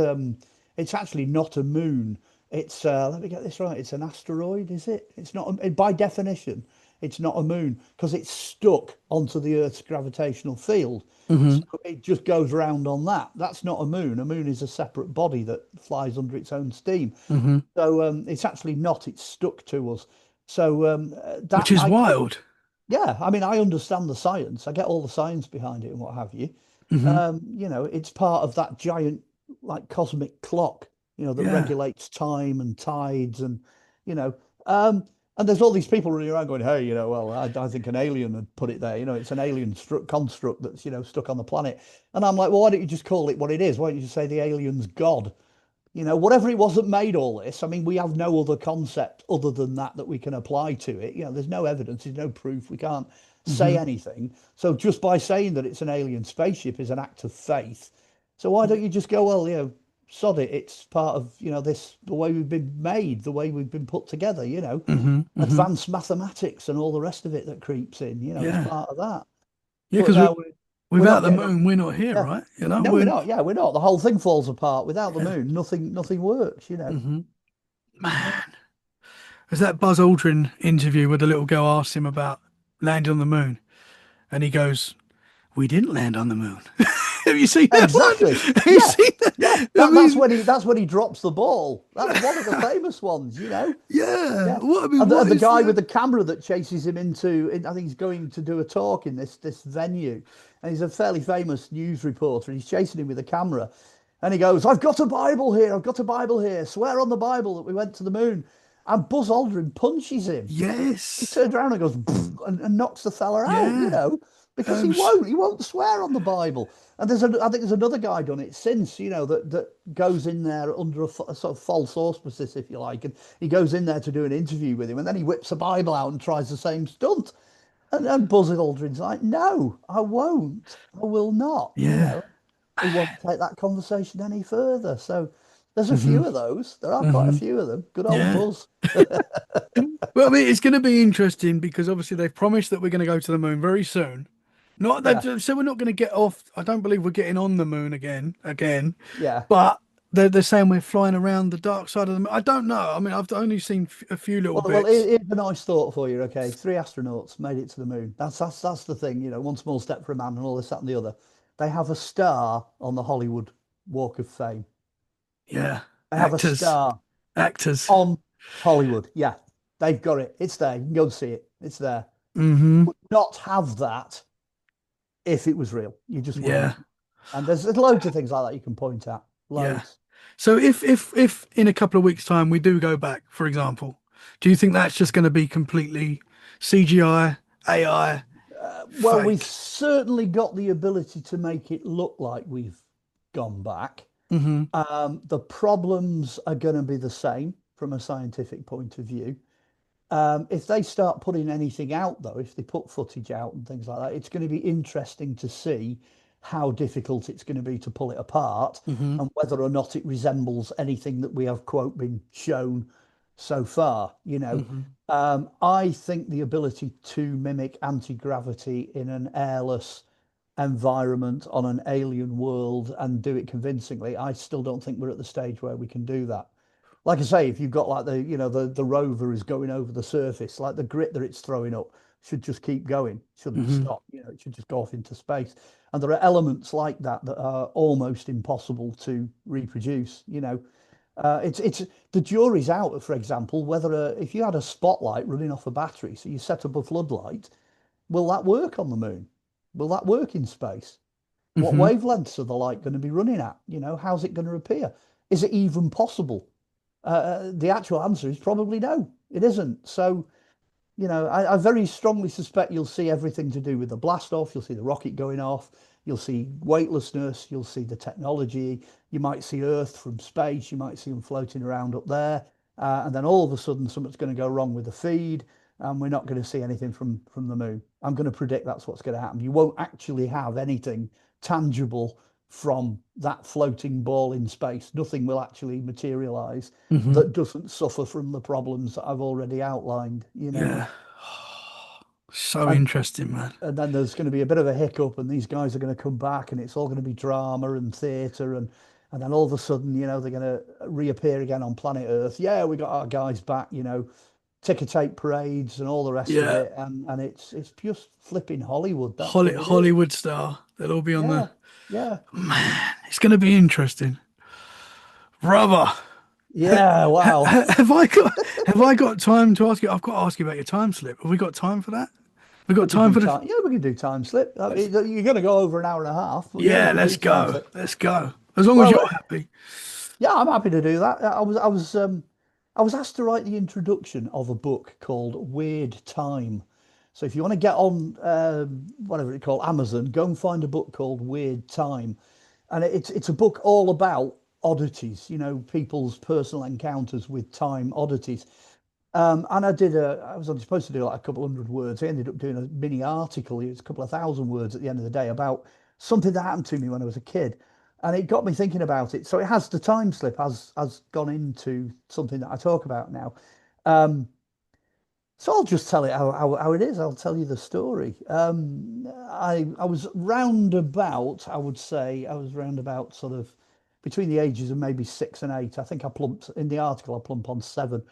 it's actually not a moon. It's let me get this right. It's an asteroid, is it? It's not by definition. It's not a moon because it's stuck onto the Earth's gravitational field. So hmm it just goes round on that. That's not a moon. A moon is a separate body that flies under its own steam. hmm So it's actually not. It's stuck to us. So that which is I wild. yeah. I mean, I understand the science. I get all the science behind it and what have you. Hmm. It's part of that giant like cosmic clock, that Yeah, regulates time and tides you know, um, and there's all these people running around going, hey, well, I think an alien had put it there. It's an alien construct that's, stuck on the planet. And I'm like, well, why don't you just call it what it is? Why don't you just say the alien's God? Whatever it was that made all this. I mean, we have no other concept other than that we can apply to it. There's no evidence, there's no proof. We can't say hmm anything. So just by saying that it's an alien spaceship is an act of faith. So why don't you just go, well, sod it. It's part of, the way we've been made, the way we've been put together, hmm advanced mathematics and all the rest of it that creeps in, it's yeah, part of that. yeah. But Because no, we're without not the getting on. moon, we're not here, Yeah. right? No, we're We're not. Yeah, we're not. The whole thing falls apart without the yeah. moon. Nothing works. hmm Yeah. Man, there's that Buzz Aldrin interview where the little girl asks him about landing on the moon, and he goes, "We didn't land on the moon." Have you seen that Exactly. one? Have you Yeah. seen Yeah. that? I That's mean, when he drops the ball. That's one of the famous ones. yeah. Yeah. What I mean, And what the is guy the? with the camera that chases him I think he's going to do a talk in this venue. And he's a fairly famous news reporter. He's chasing him with a camera. And he goes, I've got a Bible here. I've got a Bible here. Swear on the Bible that we went to the moon. And Buzz Aldrin punches him. He Yes, turns around and goes and knocks the fella out, yeah. because he Um, won't. He won't swear on the Bible. And I think there's another guy done it since, that goes in there under a sort of false auspices, if you like, and he goes in there to do an interview with him, and then he whips a Bible out and tries the same stunt. And Buzz Aldrin's like, no, I won't. I will not. yeah. He won't take that conversation any further. So there's a hmm few of those. There are quite a hmm few of them. Good old Yeah. Buzz. Well, I mean, it's going to be interesting because obviously they've promised that we're going to go to the moon very soon. Not Yeah, they've said we're not going to get off. I don't believe we're getting on the moon again, yeah. but they're saying we're flying around the dark side of the moon. I don't know. I mean, I've only seen a few little Well, bits. here's a nice thought for you. Okay, three astronauts made it to the moon. That's the thing. One small step for a man, and all this, that, and the other. They have a star on the Hollywood Walk of Fame. Yeah, They have a actors, star actors. on Hollywood. Yeah, they've got it. It's there. You can go and see it. It's there. Hmm. Would not have that if it was real. You just wouldn't. Yeah. And there's loads of things like that you can point at. Yeah. Loads. So if in a couple of weeks' time we do go back, for example, do you think that's just going to be completely CGI, AI, Well, we've fake? certainly got the ability to make it look like we've gone back. Hmm. The problems are going to be the same from a scientific point of view. If they start putting anything out, though, if they put footage out and things like that, it's going to be interesting to see how difficult it's going to be to pull it apart Hmm. and whether or not it resembles anything that we have, quote, been shown so far. Hmm. I think the ability to mimic anti-gravity in an airless environment on an alien world and do it convincingly, I still don't think we're at the stage where we can do that. Like I say, if you've got like the rover is going over the surface, like the grit that it's throwing up should just keep going, shouldn't Hmm. stop. It should just go off into space. And there are elements like that that are almost impossible to reproduce. It's the jury's out, for example, whether if you had a spotlight running off a battery, so you set up a floodlight, will that work on the moon? Will that work in space? What Hmm. wavelengths are the light going to be running at? How's it going to appear? Is it even possible? The actual answer is probably no, it isn't. So, I very strongly suspect you'll see everything to do with the blast off. You'll see the rocket going off. You'll see weightlessness. You'll see the technology. You might see Earth from space. You might see them floating around up there. And then all of a sudden, something's going to go wrong with the feed, and we're not going to see anything from the moon. I'm going to predict that's what's going to happen. You won't actually have anything tangible from that floating ball in space. Nothing will actually materialize Hmm. that doesn't suffer from the problems that I've already outlined. Yeah. So And interesting, man. and then there's going to be a bit of a hiccup, and these guys are going to come back, and it's all going to be drama and theatre, and then all of a sudden, they're going to reappear again on planet Earth. Yeah, we got our guys back, ticker tape parades and all the rest of Yeah. it, and it's just flipping Hollywood. That's what it is. Hollywood star. They'll all be on the Yeah, yeah, man. It's going to be interesting, brother. yeah. Wow. Have I got time to ask you? I've got to ask you about your time slip. Have we got time for that? We We got could time do for the. time. Yeah, we can do time slip. I Let's, mean, you're going to go over an hour and a half, but yeah, we yeah, can do let's time go. slip. Let's go. As long as Well, you're happy. yeah, I'm happy to do that. I was asked to write the introduction of a book called Weird Time. So if you want to get on whatever it's called, Amazon, go and find a book called Weird Time, and it's a book all about oddities. People's personal encounters with time oddities. And I was only supposed to do like a couple hundred words. I ended up doing a mini article. It was a couple of thousand words at the end of the day about something that happened to me when I was a kid. And it got me thinking about it. So it has the time slip has gone into something that I talk about now. Um, so I'll just tell it how it is. I'll tell you the story. I was roundabout, I would say, I was roundabout sort of between the ages of maybe 6 and 8. I think I plumped in the article, I plump on 7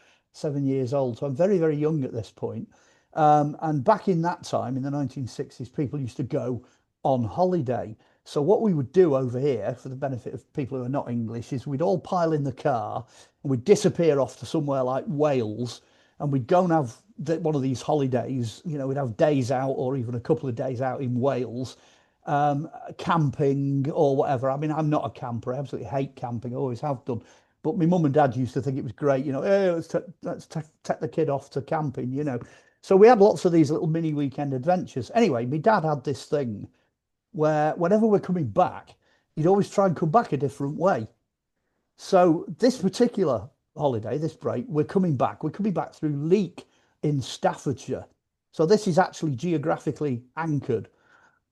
years old. So I'm very, very young at this point. And back in that time, in the 1960s, people used to go on holiday. So what we would do over here, for the benefit of people who are not English, is we'd all pile in the car and we'd disappear off to somewhere like Wales, and we'd go and have one of these holidays. We'd have days out or even a couple of days out in Wales, camping or whatever. I mean, I'm not a camper. I absolutely hate camping. I always have done. But my mum and dad used to think it was great. Hey, let's take the kid off to camping. So we had lots of these little mini weekend adventures. Anyway, my dad had this thing where whenever we're coming back, he'd always try and come back a different way. So this particular holiday, this break, we're coming back. We're coming back through Leek in Staffordshire. So this is actually geographically anchored.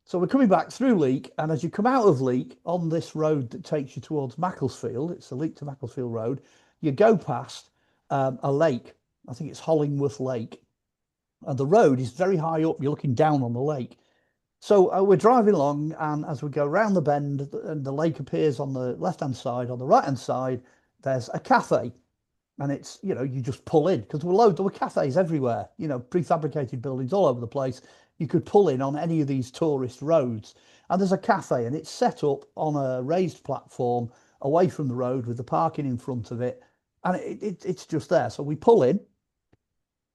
So we're coming back through Leek, and as you come out of Leek on this road that takes you towards Macclesfield, it's the Leek to Macclesfield Road, you go past a lake. I think it's Hollingworth Lake. And the road is very high up. You're looking down on the lake. So we're driving along, and as we go round the bend, and the lake appears on the left-hand side. On the right-hand side, there's a cafe, and you just pull in because there were cafes everywhere. Prefabricated buildings all over the place. You could pull in on any of these tourist roads, and there's a cafe, and it's set up on a raised platform away from the road with the parking in front of it. and it's just there. So we pull in,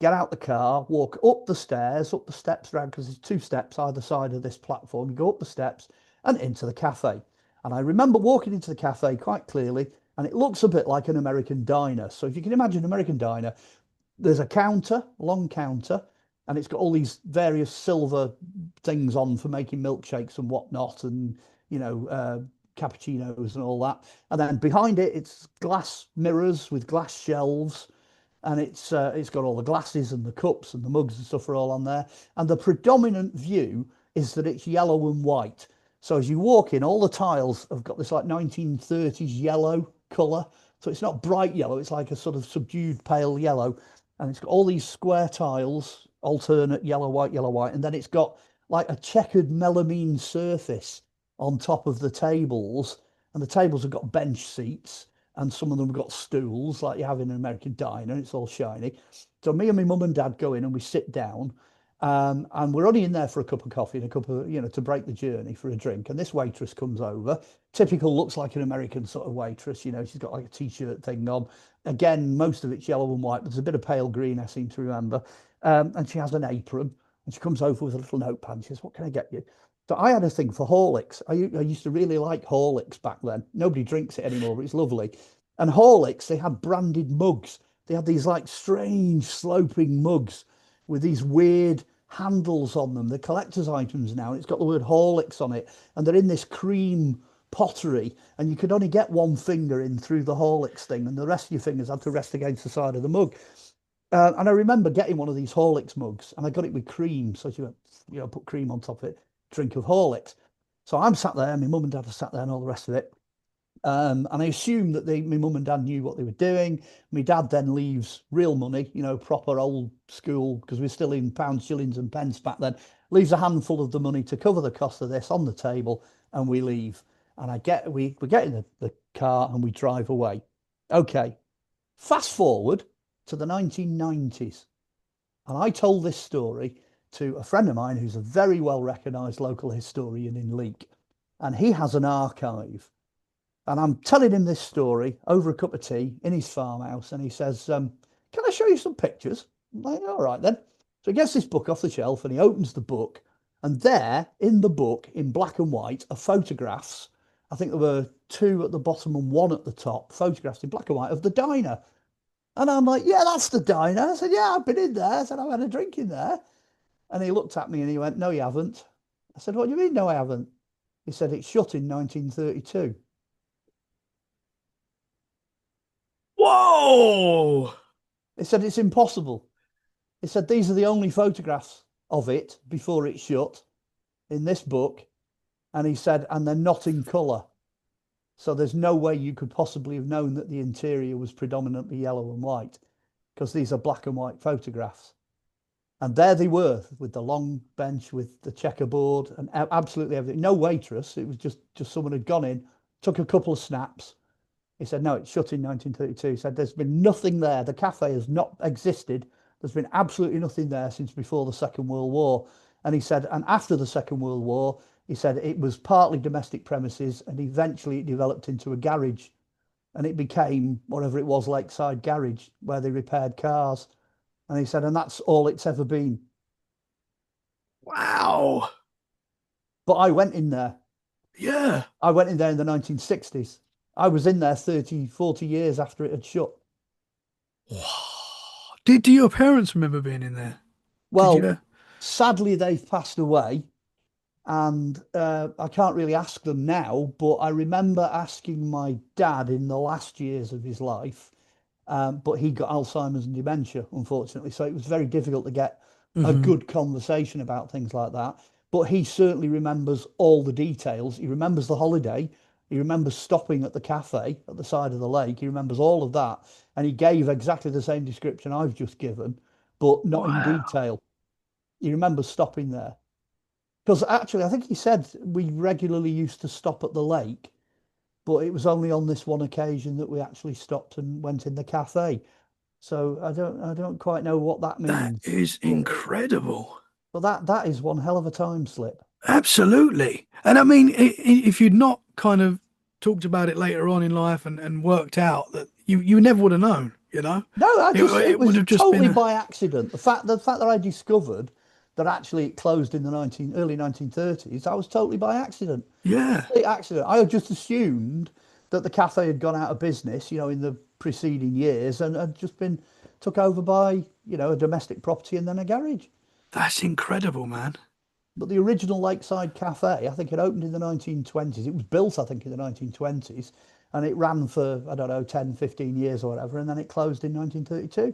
get out the car, walk up the stairs, up the steps round, because there's two steps either side of this platform. You go up the steps and into the cafe. And I remember walking into the cafe quite clearly, and it looks a bit like an American diner. So if you can imagine an American diner, there's a counter, long counter, and it's got all these various silver things on for making milkshakes and whatnot, and cappuccinos and all that. And then behind it, it's glass mirrors with glass shelves, and it's got all the glasses and the cups and the mugs and stuff are all on there. And the predominant view is that it's yellow and white. So as you walk in, all the tiles have got this like 1930s yellow colour. So it's not bright yellow, it's like a sort of subdued pale yellow. And it's got all these square tiles, alternate yellow, white. And then it's got like a checkered melamine surface on top of the tables. And the tables have got bench seats, and some of them have got stools like you have in an American diner. It's all shiny. So me and my mum and dad go in and we sit down, and we're only in there for a cup of coffee and a cup of, to break the journey for a drink. And this waitress comes over, typical, looks like an American sort of waitress. She's got like a t-shirt thing on. Again, most of it's yellow and white, but there's a bit of pale green, I seem to remember. And she has an apron, and she comes over with a little notepad. She says, "What can I get you?" So I had a thing for Horlicks. I used to really like Horlicks back then. Nobody drinks it anymore, but it's lovely. And Horlicks, they had branded mugs. They had these like strange sloping mugs with these weird handles on them. They're collector's items now. It's got the word Horlicks on it, and they're in this cream pottery, and you could only get one finger in through the Horlicks thing, and the rest of your fingers had to rest against the side of the mug. And I remember getting one of these Horlicks mugs, and I got it with cream. So put cream on top of it, drink of Horlicks. So I'm sat there, my mum and dad are sat there, and all the rest of it. And I assumed that my mum and dad knew what they were doing. My dad then leaves real money, proper old school, because we're still in pounds, shillings, and pence back then. Leaves a handful of the money to cover the cost of this on the table, and we leave. And we get in the car and we drive away. Okay, fast forward to the 1990s, and I told this story to a friend of mine who's a very well recognised local historian in Leek, and he has an archive. And I'm telling him this story over a cup of tea in his farmhouse. And he says, "Can I show you some pictures?" I'm like, "All right then." So he gets this book off the shelf and he opens the book. And there in the book, in black and white, are photographs. I think there were two at the bottom and one at the top, photographs in black and white of the diner. And I'm like, "Yeah, that's the diner." I said, "Yeah, I've been in there." I said, "I've had a drink in there." And he looked at me and he went, "No, you haven't." I said, "What do you mean, no, I haven't?" He said, "It's shut in 1932. Whoa! He said, "It's impossible." He said, "These are the only photographs of it before it shut in this book." And he said, "And they're not in colour. So there's no way you could possibly have known that the interior was predominantly yellow and white, because these are black and white photographs." And there they were with the long bench, with the checkerboard and absolutely everything. No waitress. It was just someone had gone in, took a couple of snaps. He said, "No, it's shut in 1932. He said, "There's been nothing there. The cafe has not existed. There's been absolutely nothing there since before the Second World War." And he said, "And after the Second World War," he said, "it was partly domestic premises, and eventually it developed into a garage, and it became whatever it was, Lakeside Garage, where they repaired cars." And he said, "And that's all it's ever been." Wow. But I went in there. Yeah. I went in there in the 1960s. I was in there 30, 40 years after it had shut. Did do your parents remember being in there? Did Well, you? sadly, they've passed away, and I can't really ask them now, but I remember asking my dad in the last years of his life. But he got Alzheimer's and dementia, unfortunately. So it was very difficult to get a Hmm. good conversation about things like that. But he certainly remembers all the details. He remembers the holiday. He remembers stopping at the cafe at the side of the lake. He remembers all of that. And he gave exactly the same description I've just given, but not in Wow. detail. He remembers stopping there. Because actually, I think he said we regularly used to stop at the lake, but it was only on this one occasion that we actually stopped and went in the cafe. So I don't quite know what that That means, is incredible. but that is one hell of a time slip. Absolutely. And I mean, if you'd not kind of talked about it later on in life and worked out that, you never would have known, you know. No, it It would was have just been totally a by accident. The fact that I discovered that actually it closed in the early 1930s, that was totally by accident. yeah. Complete accident. I had just assumed that the cafe had gone out of business, in the preceding years and had just been took over by, a domestic property and then a garage. That's incredible, man. But the original Lakeside Cafe, I think it opened in the 1920s. It was built, I think, in the 1920s, and it ran for, I don't know, 10, 15 years or whatever, and then it closed in 1932.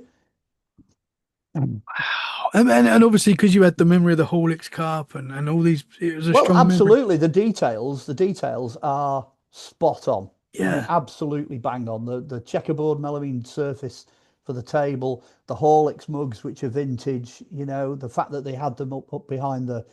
Wow. And obviously because you had the memory of the Horlicks Cup and all these, it was a Well, strong memory. absolutely. The details are spot on. Yeah. Absolutely bang on. The checkerboard melamine surface for the table, the Horlicks mugs, which are vintage, the fact that they had them up behind the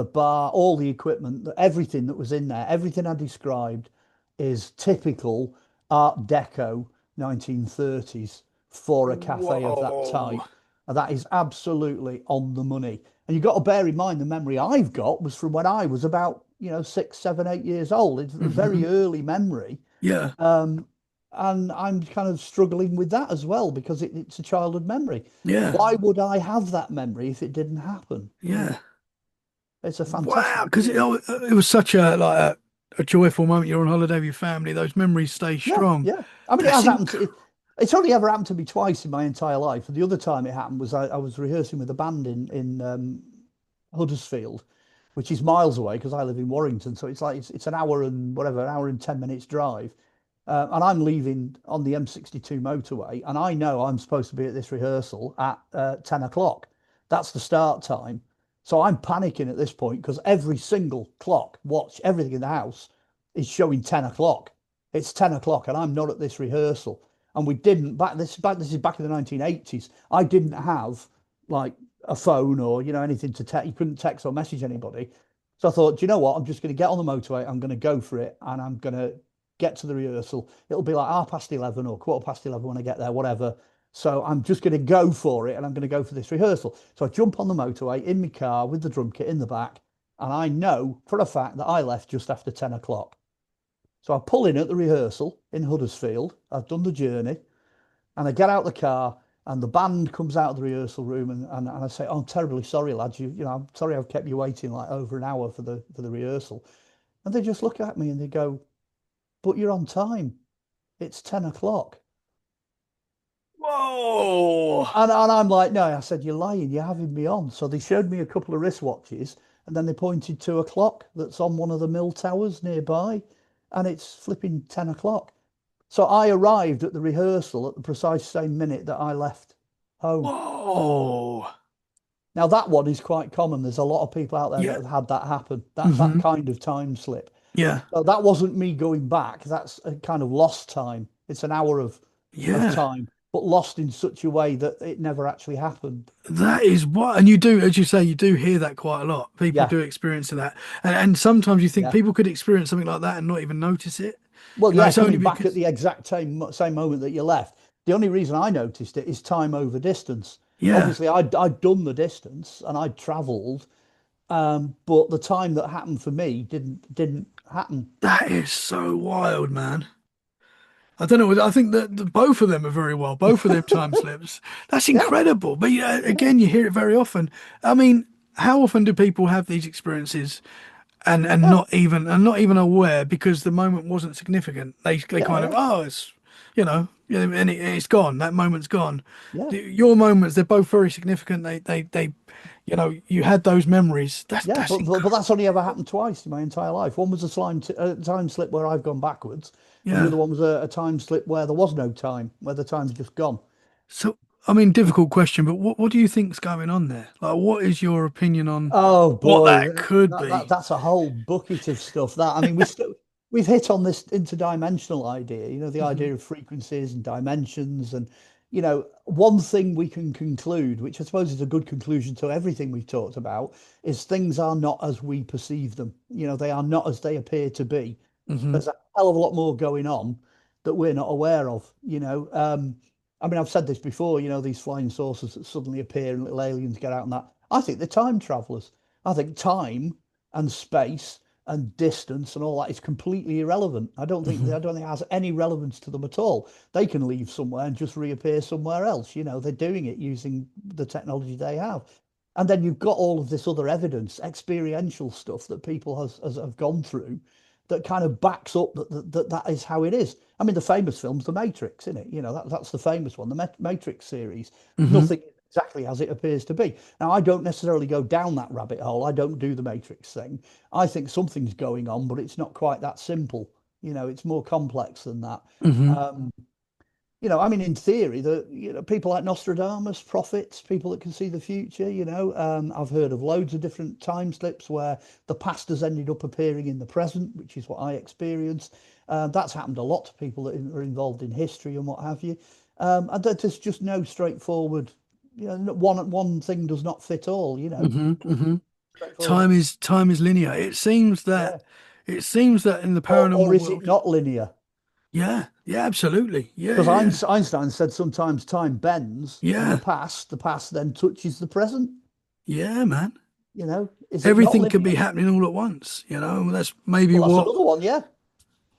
bar, all the equipment, everything that was in there, everything I described is typical Art Deco 1930s for a cafe of that Whoa. type. And that is absolutely on the money. And you've got to bear in mind the memory I've got was from when I was about, 6, 7, 8 years old. It's a very Hmm. early memory. Yeah. Um, and I'm kind of struggling with that as well because it's a childhood memory. Yeah. Why would I have that memory if it didn't happen? Yeah. It's a Wow. fantastic Because feeling. it was such a joyful moment. You're on holiday with your family. Those memories stay Yeah, strong. yeah. I mean, it That's has inc happened it's only ever happened to me twice in my entire life. And the other time it happened was I was rehearsing with a band in Huddersfield, which is miles away because I live in Warrington. So it's an hour and whatever, an hour and 10 minutes drive. And I'm leaving on the M62 motorway, and I know I'm supposed to be at this rehearsal at 10 o'clock. That's the start time. So I'm panicking at this point because every single clock, watch, everything in the house is showing 10 o'clock. It's 10 o'clock, and I'm not at this rehearsal. And we didn't this is back in the 1980s. I didn't have like a phone or anything to text. You couldn't text or message anybody. So I thought, do you know what? I'm just going to get on the motorway. I'm going to go for it, and I'm going to get to the rehearsal. It'll be like 11:30 or 11:15 when I get there, whatever. So I'm just going to go for it and I'm going to go for this rehearsal. So I jump on the motorway in my car with the drum kit in the back. And I know for a fact that I left just after 10 o'clock. So I pull in at the rehearsal in Huddersfield. I've done the journey and I get out the car and the band comes out of the rehearsal room and I say, oh, I'm terribly sorry, lads. I'm sorry I've kept you waiting like over an hour for the rehearsal. And they just look at me and they go, but you're on time. It's 10 o'clock. Whoa. And I'm like, no, I said, you're lying, you're having me on. So they showed me a couple of wristwatches and then they pointed to a clock that's on one of the mill towers nearby and it's flipping 10 o'clock. So I arrived at the rehearsal at the precise same minute that I left home. Whoa. Now that one is quite common. There's a lot of people out there that Yeah. have had that happen, that Hmm. kind of time slip. Yeah. So that wasn't me going back. That's a kind of lost time. It's an hour of Yeah. time, but lost in such a way that it never actually happened. That is what, and you do, as you say, you do hear that quite a lot. People Yeah, do experience that, and sometimes you think yeah. people could experience something like that and not even notice it. Well, You know, yeah, it's only coming back at because, the exact same moment that you left. The only reason I noticed it is time over distance. yeah, Obviously, I'd done the distance and I'd travelled, but the time that happened for me didn't happen. that is so wild, man. I don't know. I think that both of them are very well. Both of them time slips. That's Yeah, incredible. But yeah, yeah, again, you hear it very often. I mean, how often do people have these experiences yeah, and not even aware because the moment wasn't significant. They yeah, kind of yeah, and it's gone. That moment's gone. yeah. Your moments, they're both very significant. You had those memories. Yeah, That's but incredible. that's only ever happened twice in my entire life. One was a time slip where I've gone backwards, and the Yeah. other one was a time slip where there was no time, where the time's just gone. So I mean, difficult question, but what do you think's going on there? Like, what is your opinion on Oh what boy, that could be? that's a whole bucket of stuff. That I mean, we've hit on this interdimensional idea. The Hmm. idea of frequencies and dimensions, and one thing we can conclude, which I suppose is a good conclusion to everything we've talked about, is things are not as we perceive them. They are not as they appear to be. Hmm. There's a hell of a lot more going on that we're not aware of. I mean, I've said this before, these flying saucers that suddenly appear and little aliens get out and that. I think they're time travelers. I think time and space and distance and all that is completely irrelevant. Hmm. I don't think it has any relevance to them at all. They can leave somewhere and just reappear somewhere else. You know, they're doing it using the technology they have. And then you've got all of this other evidence, experiential stuff that people have gone through that kind of backs up that is how it is. I mean, the famous film's The Matrix, isn't it? You know, that's the famous one, the Matrix series. Hmm. Nothing is exactly as it appears to be. Now, I don't necessarily go down that rabbit hole. I don't do the Matrix thing. I think something's going on, but it's not quite that simple. You know, it's more complex than that. Hmm. Um, you know, I mean, in theory, people like Nostradamus, prophets, people that can see the future. I've heard of loads of different time slips where the past has ended up appearing in the present, which is what I experienced. That's happened a lot to people that are involved in history and what have you. And there's just no straightforward. One thing does not fit all. You know, Hmm. Hmm. straightforward. Time is linear. Yeah. It seems that in the Or paranormal is it world, not linear? yeah, yeah, absolutely, yeah, Because yeah, yeah, Einstein said sometimes time bends, and yeah, the past then touches the present. yeah, man. Is it not Everything could linear? be happening all at once. That's maybe Well, that's what. another one. Yeah,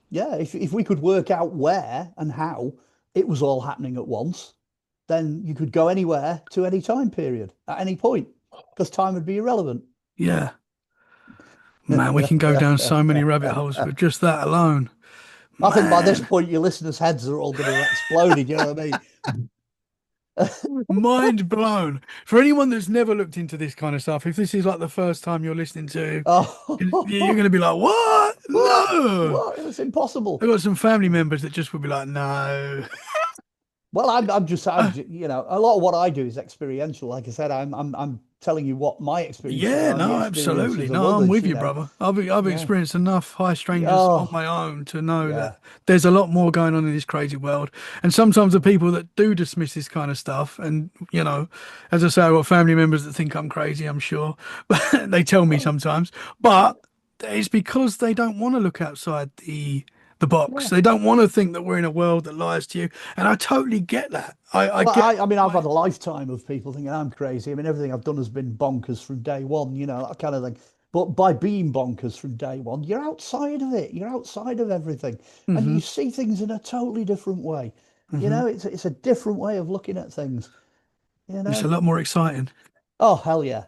yeah. If we could work out where and how it was all happening at once, then you could go anywhere to any time period at any point, because time would be irrelevant. Yeah, man, we can go down so many rabbit holes with just that alone, I think by this man. point, your listeners' heads are all going to have exploded. You know what I mean? Mind blown. For anyone that's never looked into this kind of stuff, if this is like the first time you're listening to, you're going Oh, to be like, what? what? No. What? It's impossible. I've got some family members that just would be like, no. Well, you know, a lot of what I do is experiential. Like I said, I'm telling you what my experiences Yeah, are and the no, absolutely. experiences of No, I'm others, with you you, know. brother. I've Yeah. experienced enough high strangers on Oh, my own to know that yeah. there's a lot more going on in this crazy world. And sometimes the people that do dismiss this kind of stuff, and as I say, I've got family members that think I'm crazy, I'm sure, but they tell me Well, sometimes. But it's because they don't want to look outside the box. yeah. They don't want to think that we're in a world that lies to you. And I totally get that. I Well, get I mean, I've why. had a lifetime of people thinking I'm crazy. I mean, everything I've done has been bonkers from day one, you know, that kind of thing. But by being bonkers from day one, you're outside of it. You're outside of everything, and Hmm. you see things in a totally different way. You Hmm. know, it's a different way of looking at things. You It's a know. lot more exciting. Oh, hell yeah.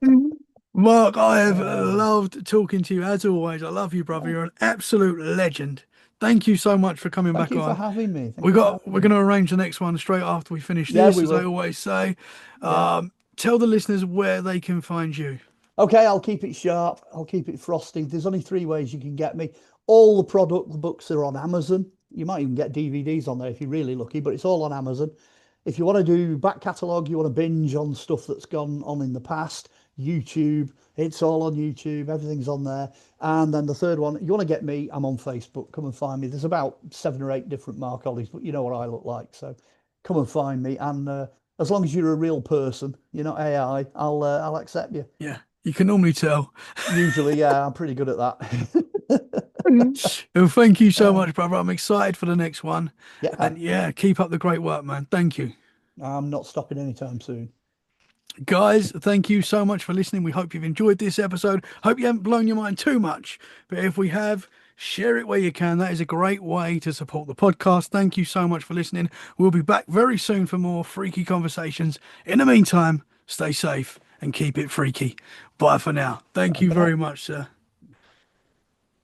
Mhm. Mark, I have Uh, loved talking to you as always. I love you, brother. yeah. You're an absolute legend. Thank you so much for coming Thank back you for on. having me. Thank We you for got having we're me. going to arrange the next one straight after we finish Yeah, this, we as I will. always say. Yeah. Tell the listeners where they can find you. Okay, I'll keep it sharp. I'll keep it frosty. There's only three ways you can get me. All the books are on Amazon. You might even get DVDs on there if you're really lucky, but it's all on Amazon. If you want to do back catalogue, you want to binge on stuff that's gone on in the past, YouTube, it's all on YouTube. Everything's on there. And then the third one, you want to get me, I'm on Facebook. Come and find me. There's about 7 or 8 different Mark Ollys, but you know what I look like. So come and find me. And as long as you're a real person, you're not AI, I'll accept you. Yeah, you can normally tell. Usually, yeah, I'm pretty good at that. And thank you so Uh, much, brother. I'm excited for the next one. yeah, And yeah, keep up the great work, man. Thank you. I'm not stopping anytime soon. Guys, thank you so much for listening. We hope you've enjoyed this episode. Hope you haven't blown your mind too much. But if we have, share it where you can. That is a great way to support the podcast. Thank you so much for listening. We'll be back very soon for more freaky conversations. In the meantime, stay safe and keep it freaky. Bye for now. Thank you Bye. very much, sir.